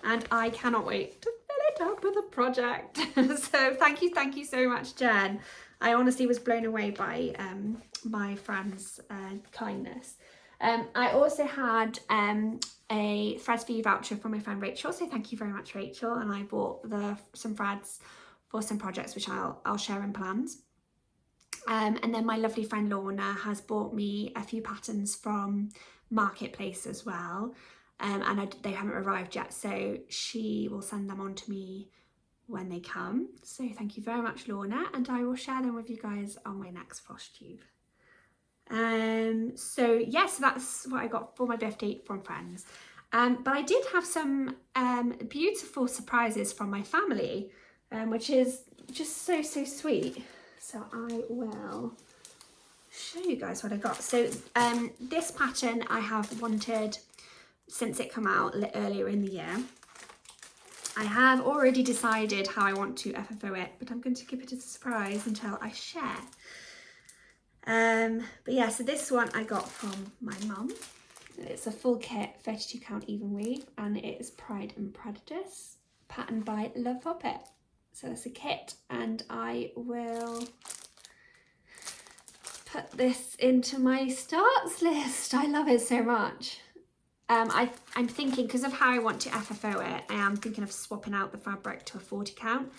and I cannot wait to fill it up with a project. So thank you so much, Jen. I honestly was blown away by my friend's kindness. I also had a Threads for You voucher from my friend Rachel, so thank you very much, Rachel. And I bought some threads for some projects which I'll share in plans. And then my lovely friend Lorna has bought me a few patterns from Marketplace as well, and they haven't arrived yet, so she will send them on to me when they come. So thank you very much, Lorna, and I will share them with you guys on my next Floss tube. So yes, that's what I got for my birthday from friends. But I did have some beautiful surprises from my family, which is just so sweet. So I will show you guys what I got. So this pattern I have wanted since it came out earlier in the year. I have already decided how I want to FFO it, but I'm going to keep it as a surprise until I share. But yeah, so this one I got from my mum. It's a full kit, 32 count even weave, and it is Pride and Prejudice, patterned by Love Puppet. So it's a kit, and I will put this into my starts list. I love it so much. I'm thinking, because of how I want to FFO it, I am thinking of swapping out the fabric to a 40 count.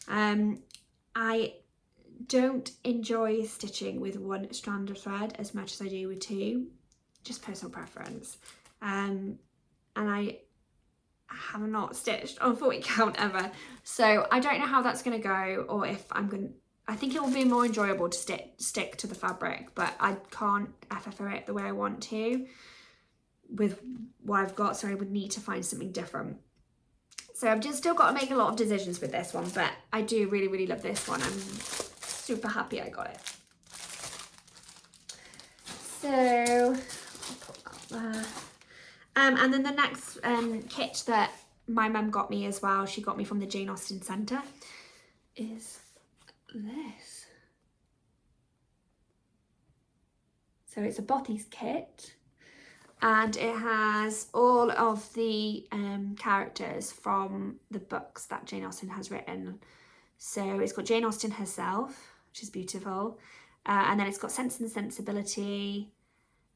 I don't enjoy stitching with one strand of thread as much as I do with two, just personal preference. And I have not stitched on 40 count ever, so I don't know how that's going to go, or if I think it will be more enjoyable to stick to the fabric, but I can't FFO it the way I want to with what I've got, so I would need to find something different. So I've just still got to make a lot of decisions with this one, but I do really love this one. I'm super happy I got it. So I'll put that there. And then the next kit that my mum got me as well, she got me from the Jane Austen Centre, is this. So it's a Bothy's kit, and it has all of the characters from the books that Jane Austen has written. So it's got Jane Austen herself, which is beautiful, and then it's got Sense and Sensibility,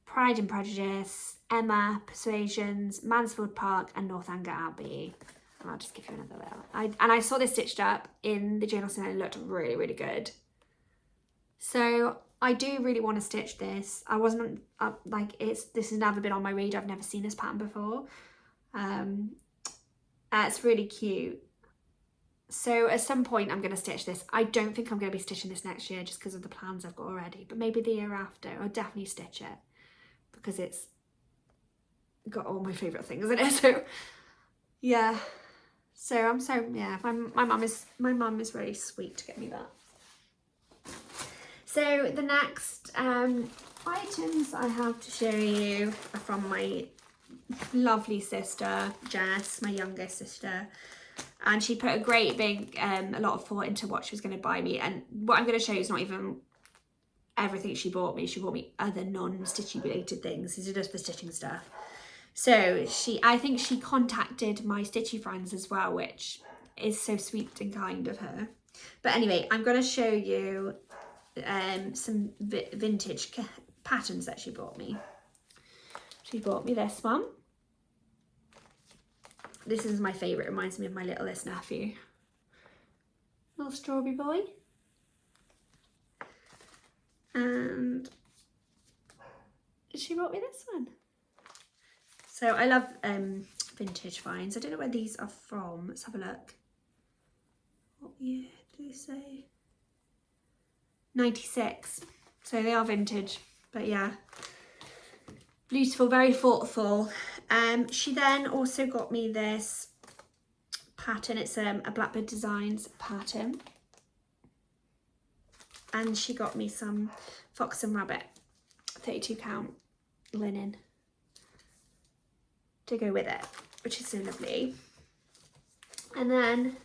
Pride and Prejudice, Emma, Persuasions, Mansfield Park, and Northanger Abbey. And I'll just give you another little. I saw this stitched up in the Jane Austen and it looked really good. So I do really want to stitch this. I wasn't this has never been on my radar. I've never seen this pattern before. It's really cute. So at some point I'm going to stitch this. I don't think I'm going to be stitching this next year just because of the plans I've got already, but maybe the year after I'll definitely stitch it, because it's got all my favourite things in it. So yeah, so my mum is really sweet to get me that. So the next items I have to show you are from my lovely sister Jess, my younger sister, and she put a great big a lot of thought into what she was going to buy me. And what I'm going to show you is not even everything she bought me. She bought me other non-stitching related things. These are just the stitching stuff. So I think she contacted my stitchy friends as well, which is so sweet and kind of her. But anyway, I'm going to show you some vintage patterns that she bought me. She bought me this one. This is my favourite. It reminds me of my littlest nephew. Little strawberry boy. And she brought me this one. So I love vintage finds. I don't know where these are from. Let's have a look. What year do they say? 96. So they are vintage, but yeah. Beautiful, very thoughtful. She then also got me this pattern. It's a Blackbird Designs pattern. And she got me some Fox and Rabbit 32 count linen to go with it, which is so lovely. And then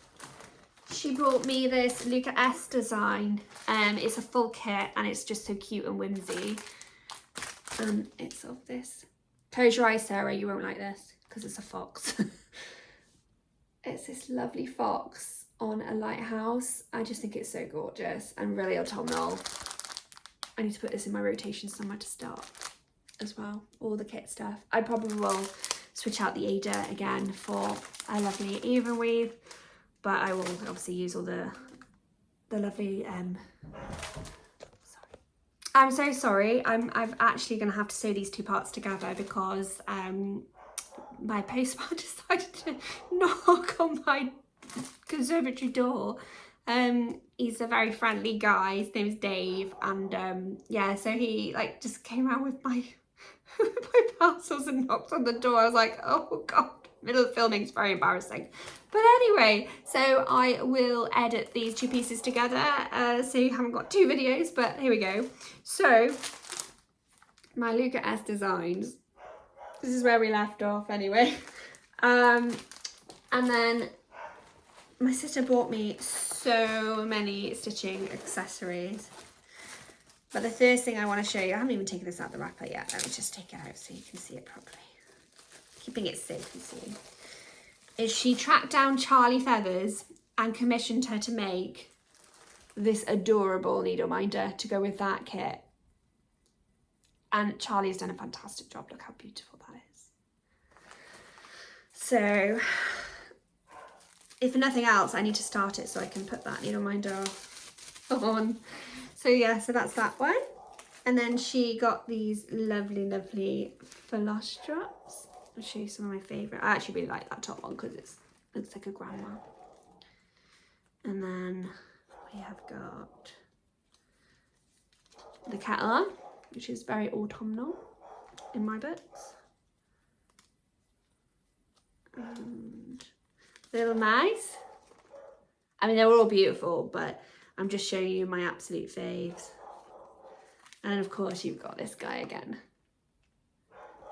she brought me this Luca S design. It's a full kit and it's just so cute and whimsy. And it's of this. Close your eyes, Sarah, you won't like this because it's a fox. It's this lovely fox on a lighthouse. I just think it's so gorgeous and really autumnal. I need to put this in my rotation somewhere to start. as well, all the kit stuff. I probably will switch out the Ada again for a lovely even weave, but I will obviously use all the lovely sorry. I'm so sorry. I'm actually gonna have to sew these two parts together because my postman decided to knock on my conservatory door. He's a very friendly guy. His name's Dave, and yeah, so he like just came around with my my parcels and knocked on the door. I was like, oh god, middle of filming is very embarrassing. But anyway, so I will edit these two pieces together, so you haven't got two videos, but here we go. So my Luca S designs, this is where we left off anyway. And then my sister bought me so many stitching accessories. But the first thing I want to show you, I haven't even taken this out of the wrapper yet. Let me just take it out so you can see it properly. Keeping it safe, you see. Is she tracked down Charlie Feathers and commissioned her to make this adorable needle minder to go with that kit. And Charlie's done a fantastic job. Look how beautiful that is. So, if for nothing else, I need to start it so I can put that needle minder on. So yeah, so that's that one. And then she got these lovely, lovely Floss straps. I'll show you some of my favourite. I actually really like that top one because it looks like a grandma. And then we have got the kettle on, which is very autumnal in my books. And little mice. I mean, they're all beautiful, but I'm just showing you my absolute faves. And of course, you've got this guy again.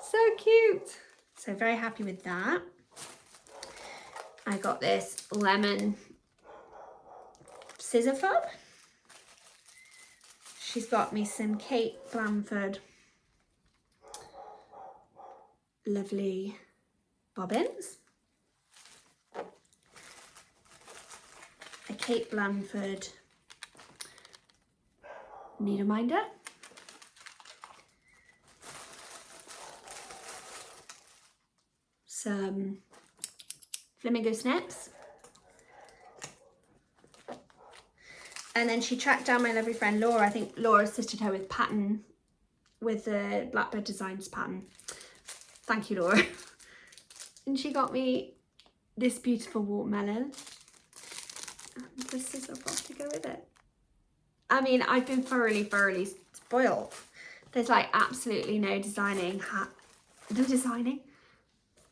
So cute. So very happy with that. I got this lemon scissor fob. She's got me some Kate Blanford lovely bobbins. A Kate Blanford needle minder. Some flamingo snips. And then she tracked down my lovely friend Laura. I think Laura assisted her with pattern, with the Blackbird Designs pattern. Thank you, Laura. And she got me this beautiful watermelon. And the scissor fob to go with it. I mean, I've been thoroughly spoiled. There's like absolutely no designing. No designing?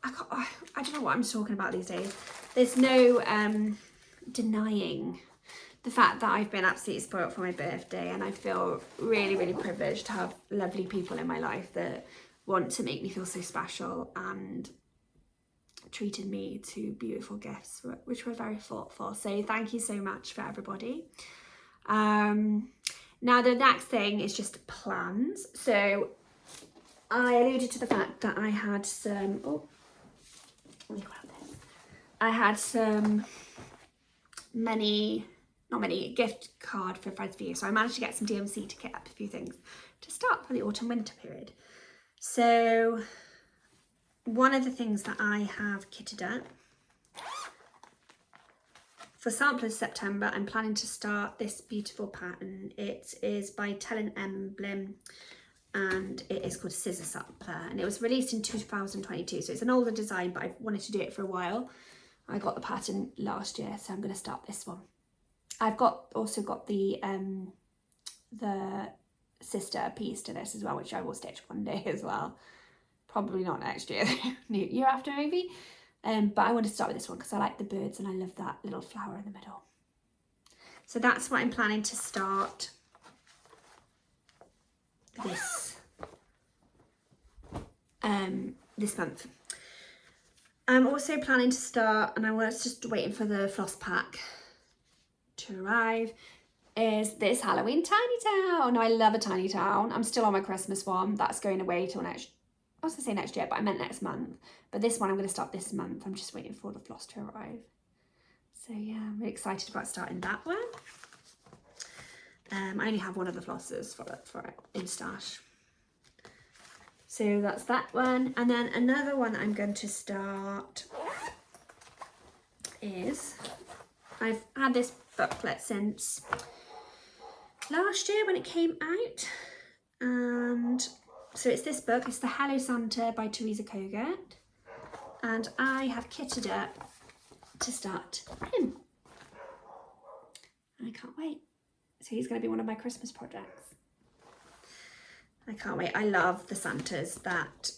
I don't know what I'm talking about these days. There's no denying the fact that I've been absolutely spoiled for my birthday, and I feel really privileged to have lovely people in my life that want to make me feel so special and treated me to beautiful gifts, which were very thoughtful. So thank you so much for everybody. Now the next thing is just plans. So I alluded to the fact that I had some, let me grab this. I had some not many gift card for Friends for You. So I managed to get some DMC to kit up a few things to start for the autumn winter period. So one of the things that I have kitted up for Samplers September, I'm planning to start this beautiful pattern. It is by Tell Emblem and it is called Scissor Sampler, and it was released in 2022, so it's an older design, but I've wanted to do it for a while. I got the pattern last year, so I'm going to start this one. I've also got the sister piece to this as well, which I will stitch one day as well. Probably not next year, year after maybe. But I want to start with this one because I like the birds and I love that little flower in the middle. So that's what I'm planning to start this month. I'm also planning to start, and I was just waiting for the floss pack to arrive, is this Halloween Tiny Town. I love a tiny town. I'm still on my Christmas one. That's going away till I was going to say next year, but I meant next month. But this one I'm going to start this month. I'm just waiting for the floss to arrive. So yeah, I'm really excited about starting that one. I only have one of the flosses for it in stash. So that's that one. And then another one that I'm going to start is, I've had this booklet since last year when it came out. And so it's this book, it's the Hello Santa by Teresa Kogut. And I have kitted up to start him. I can't wait. So he's going to be one of my Christmas projects. I can't wait. I love the Santas that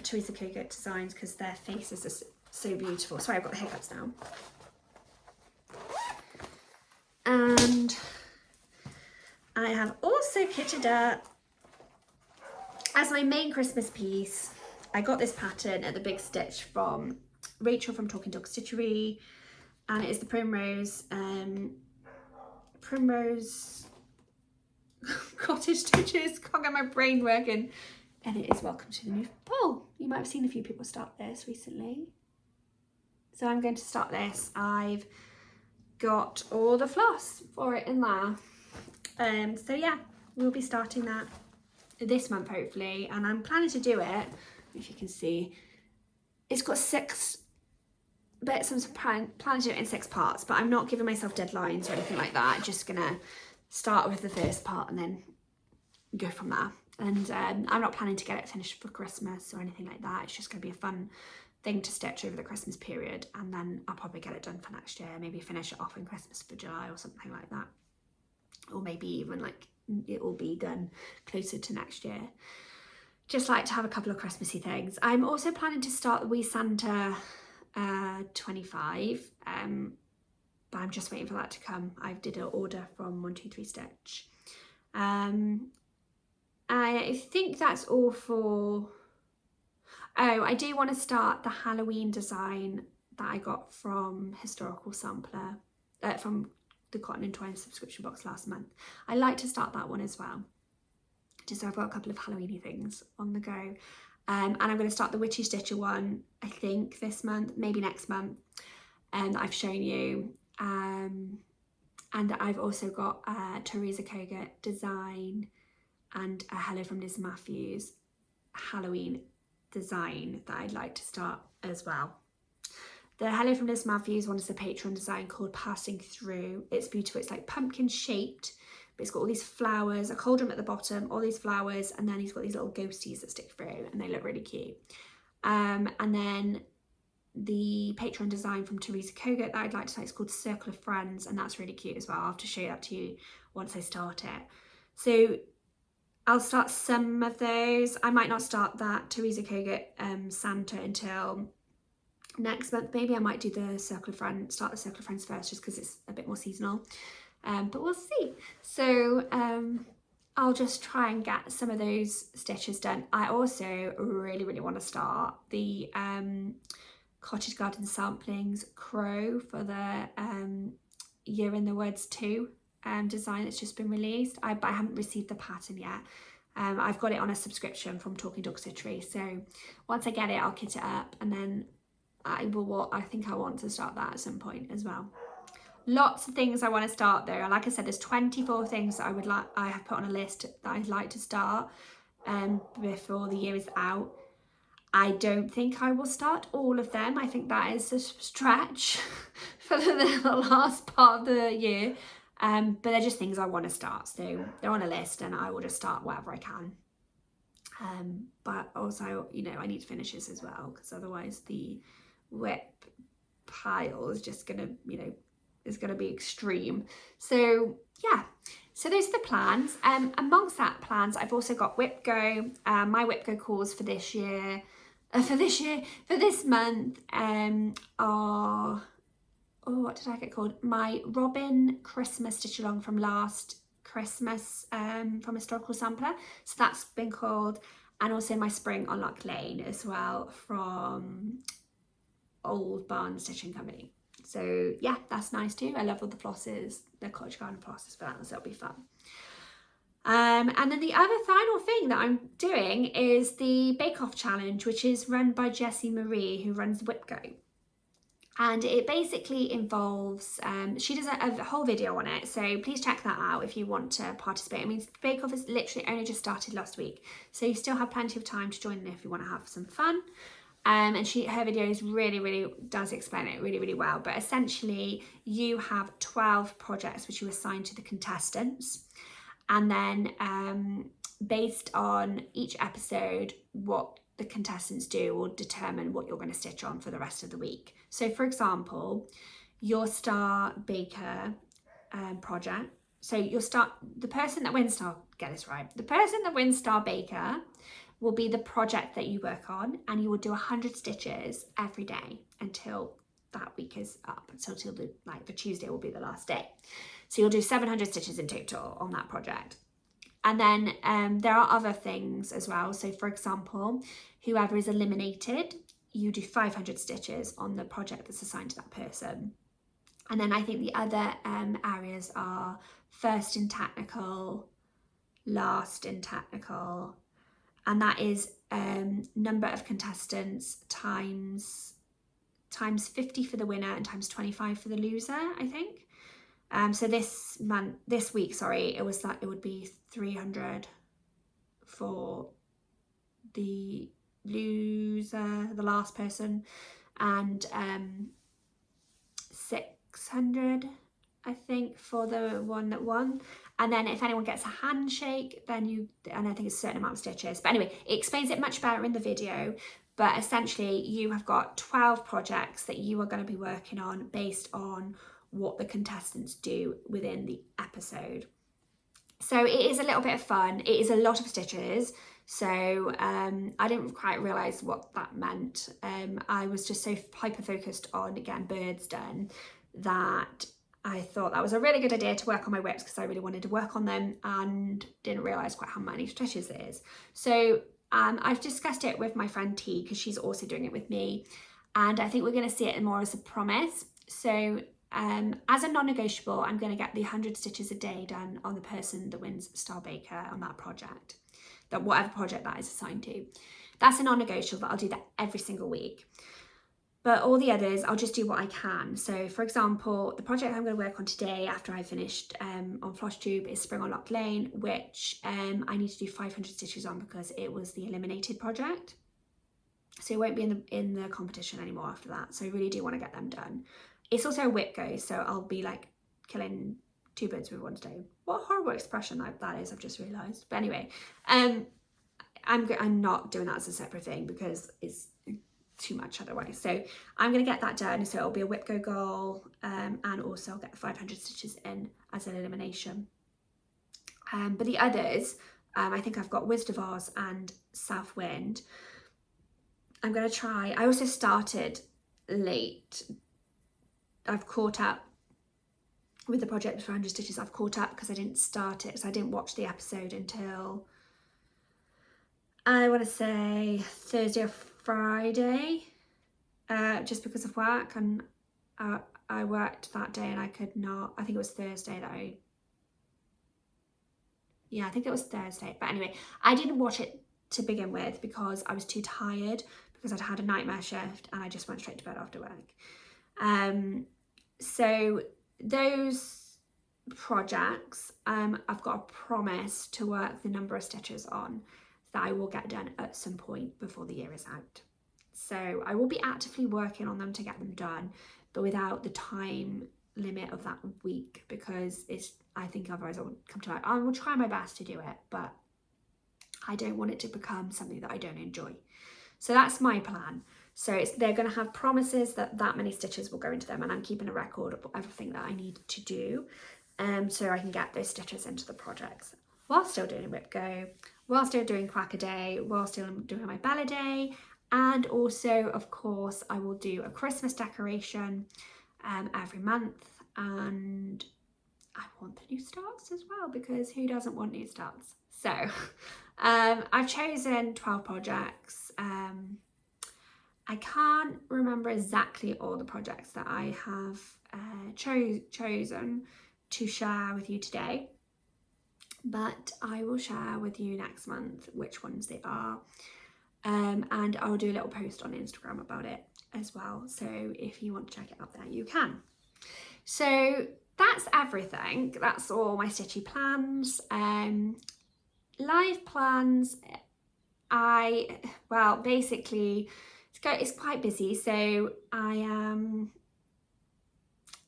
Teresa Kogut designs because their faces are so beautiful. Sorry, I've got the hiccups now. And I have also kitted up as my main Christmas piece. I got this pattern at the Big Stitch from Rachel from Talking Dog Stitchery, and it is the Primrose cottage stitches. Can't get my brain working. And it is Welcome to the New Fall. You might have seen a few people start this recently. So I'm going to start this. I've got all the floss for it in there. So yeah, we'll be starting that this month hopefully, and I'm planning to do it, if you can see, it's got 6 bits. I'm planning to do it in 6 parts, but I'm not giving myself deadlines or anything like that. I'm just gonna start with the first part and then go from there. And I'm not planning to get it finished for Christmas or anything like that. It's just gonna be a fun thing to stitch over the Christmas period, and then I'll probably get it done for next year, maybe finish it off in Christmas for July or something like that, or maybe even like it will be done closer to next year. Just like to have a couple of Christmassy things. I'm also planning to start the Wee Santa 25, but I'm just waiting for that to come. I did an order from 123 Stitch. I think that's all for... Oh, I do want to start the Halloween design that I got from Historical Sampler, from the Cotton and Twine subscription box last month. I like to start that one as well. Just so I've got a couple of Halloweeny things on the go. And I'm going to start the Witchy Stitcher one, I think this month, maybe next month, that I've shown you. And I've also got a Teresa Kogut design and a Hello from Liz Matthews Halloween design that I'd like to start as well. The Hello from Liz Matthews one is the Patreon design called Passing Through. It's beautiful. It's like pumpkin shaped, but it's got all these flowers, a cauldron at the bottom, all these flowers, and then he's got these little ghosties that stick through, and they look really cute. And then the Patreon design from Teresa Kogut that I'd like to say is called Circle of Friends, and that's really cute as well. I'll have to show that to you once I start it. So I'll start some of those. I might not start that Teresa Kogut Santa until next month. Maybe I might do the Circle of Friends, start the Circle of Friends first, just because it's a bit more seasonal. But we'll see. So I'll just try and get some of those stitches done. I also really want to start the Cottage Garden Samplings Crow for the Year in the Woods 2 design that's just been released. But I haven't received the pattern yet. I've got it on a subscription from Talking Dog Stitchery. So once I get it, I'll kit it up, and then I think I want to start that at some point as well. Lots of things I want to start though. Like I said, there's 24 things that I have put on a list that I'd like to start before the year is out. I don't think I will start all of them. I think that is a stretch for the last part of the year. But they're just things I want to start. So they're on a list and I will just start whatever I can. But also, you know, I need finishes as well, because otherwise the whip pile is just going to, you know, is going to be extreme. So yeah, so those are the plans. Amongst that plans, I've also got Whip Go. My Whip Go calls for this year, for this month are, oh, what did I get called? My Robin Christmas stitch along from last Christmas from Historical Sampler. So that's been called, and also my Spring on Lock Lane as well from Old Barn Stitching Company. So yeah, that's nice too. I love all the flosses, the Cottage Garden flosses for that, so it'll be fun. And then the other final thing that I'm doing is the Bake Off Challenge, which is run by Jessie Marie, who runs Whip Go. And it basically involves, she does a whole video on it, so please check that out if you want to participate. I mean, Bake Off has literally only just started last week, so you still have plenty of time to join in if you want to have some fun. And her videos really does explain it really well. But essentially, you have 12 projects which you assign to the contestants, and then based on each episode, what the contestants do will determine what you're going to stitch on for the rest of the week. So for example, your Star Baker project, so the person that wins Star, get this right, the person that wins Star Baker will be the project that you work on, and you will do 100 stitches every day until that week is up, until the Tuesday will be the last day. So you'll do 700 stitches in total on that project. And then there are other things as well. So for example, whoever is eliminated, you do 500 stitches on the project that's assigned to that person. And then I think the other areas are first in technical, last in technical, and that is number of contestants times 50 for the winner and times 25 for the loser, I think. So this week, it was that it would be 300 for the loser, the last person, and 600, I think, for the one that won. And then if anyone gets a handshake, then and I think it's a certain amount of stitches. But anyway, it explains it much better in the video. But essentially, you have got 12 projects that you are going to be working on based on what the contestants do within the episode. So it is a little bit of fun. It is a lot of stitches. So I didn't quite realise what that meant. I was just so hyper focused on getting birds done that I thought that was a really good idea to work on my whips, because I really wanted to work on them and didn't realise quite how many stitches it is. So I've discussed it with my friend T, because she's also doing it with me, and I think we're going to see it more as a promise. So as a non-negotiable, I'm going to get the 100 stitches a day done on the person that wins Star Baker on that project, that whatever project that is assigned to. That's a non-negotiable, but I'll do that every single week. But all the others, I'll just do what I can. So for example, the project I'm going to work on today after I finished on Floss Tube is Spring on Lock Lane, which I need to do 500 stitches on because it was the eliminated project. So it won't be in the competition anymore after that. So I really do want to get them done. It's also a whip go, so I'll be like killing two birds with one stone. What a horrible expression that is, I've just realised. But anyway, I'm not doing that as a separate thing because it's too much otherwise. So I'm going to get that done. So it'll be a whip go goal, and also I'll get the 500 stitches in as an elimination. But the others, I think I've got Wizard of Oz and South Wind. I'm going to try. I also started late. I've caught up with the project for 100 stitches. I've caught up because I didn't start it, so I didn't watch the episode until I want to say Thursday or Friday, just because of work, and I worked that day and I could not. I think it was Thursday that I think it was Thursday. But anyway, I didn't watch it to begin with because I was too tired, because I'd had a nightmare shift and I just went straight to bed after work. So those projects, I've got a promise to work the number of stitches on that I will get done at some point before the year is out. So I will be actively working on them to get them done, but without the time limit of that week, because I think otherwise I would come to I will try my best to do it, but I don't want it to become something that I don't enjoy. So that's my plan. So they're going to have promises that many stitches will go into them, and I'm keeping a record of everything that I need to do, so I can get those stitches into the projects while still doing Whip Go, while still doing Quack a Day, while still doing my Bella Day, and also, of course, I will do a Christmas decoration every month, and I want the new starts as well, because who doesn't want new starts? So I've chosen 12 projects. I can't remember exactly all the projects that I have chosen to share with you today, but I will share with you next month which ones they are. and I'll do a little post on Instagram about it as well. So if you want to check it out there, you can. So that's everything. That's all my stitchy plans. Live plans, basically it's quite busy, so I am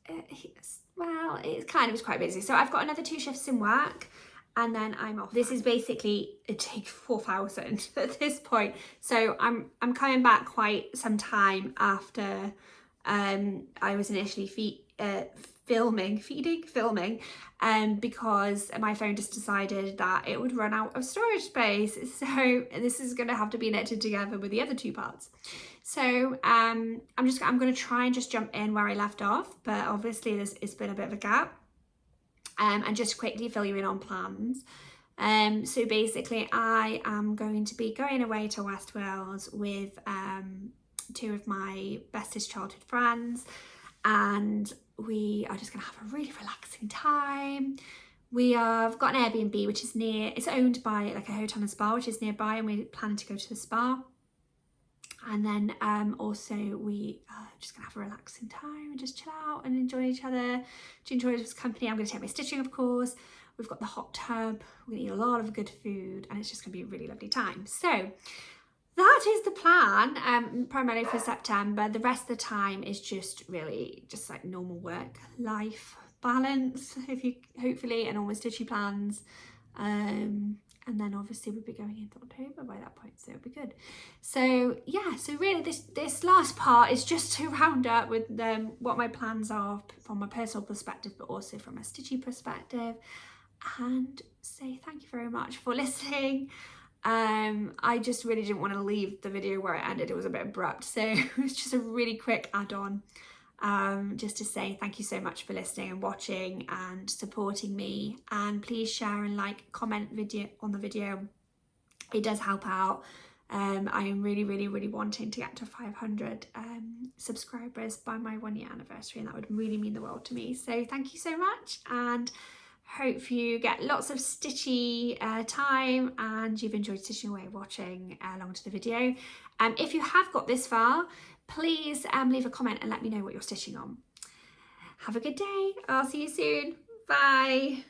it's quite busy. So I've got another 2 shifts in work, and then I'm off. This is basically a take 4,000 at this point. So I'm coming back quite some time after I was initially filming, because my phone just decided that it would run out of storage space. So this is going to have to be knitted together with the other 2 parts. So I'm going to try and just jump in where I left off, but obviously it's been a bit of a gap. And just quickly fill you in on plans. So basically I am going to be going away to West Wales with 2 of my bestest childhood friends, and we are just going to have a really relaxing time. We have got an Airbnb which is it's owned by like a hotel and spa which is nearby, and we're planning to go to the spa. And then also we are just gonna have a relaxing time and just chill out and enjoy each other, to enjoy each other's company. I'm gonna take my stitching, of course. We've got the hot tub, we're gonna eat a lot of good food, and it's just gonna be a really lovely time. So that is the plan, primarily for September. The rest of the time is just really just like normal work life balance, hopefully, and all my stitchy plans. And then obviously we'll be going into October by that point, so it'll be good. So yeah, so really this last part is just to round up with what my plans are from a personal perspective, but also from a stitchy perspective, and say thank you very much for listening. I just really didn't want to leave the video where it ended. It was a bit abrupt, so it was just a really quick add-on. Just to say thank you so much for listening and watching and supporting me, and please share and like, comment on the video. It does help out. I am really wanting to get to 500 subscribers by my 1-year anniversary, and that would really mean the world to me. So thank you so much, and hope you get lots of stitchy time and you've enjoyed stitching away watching along to the video. If you have got this far, please leave a comment and let me know what you're stitching on. Have a good day. I'll see you soon. Bye.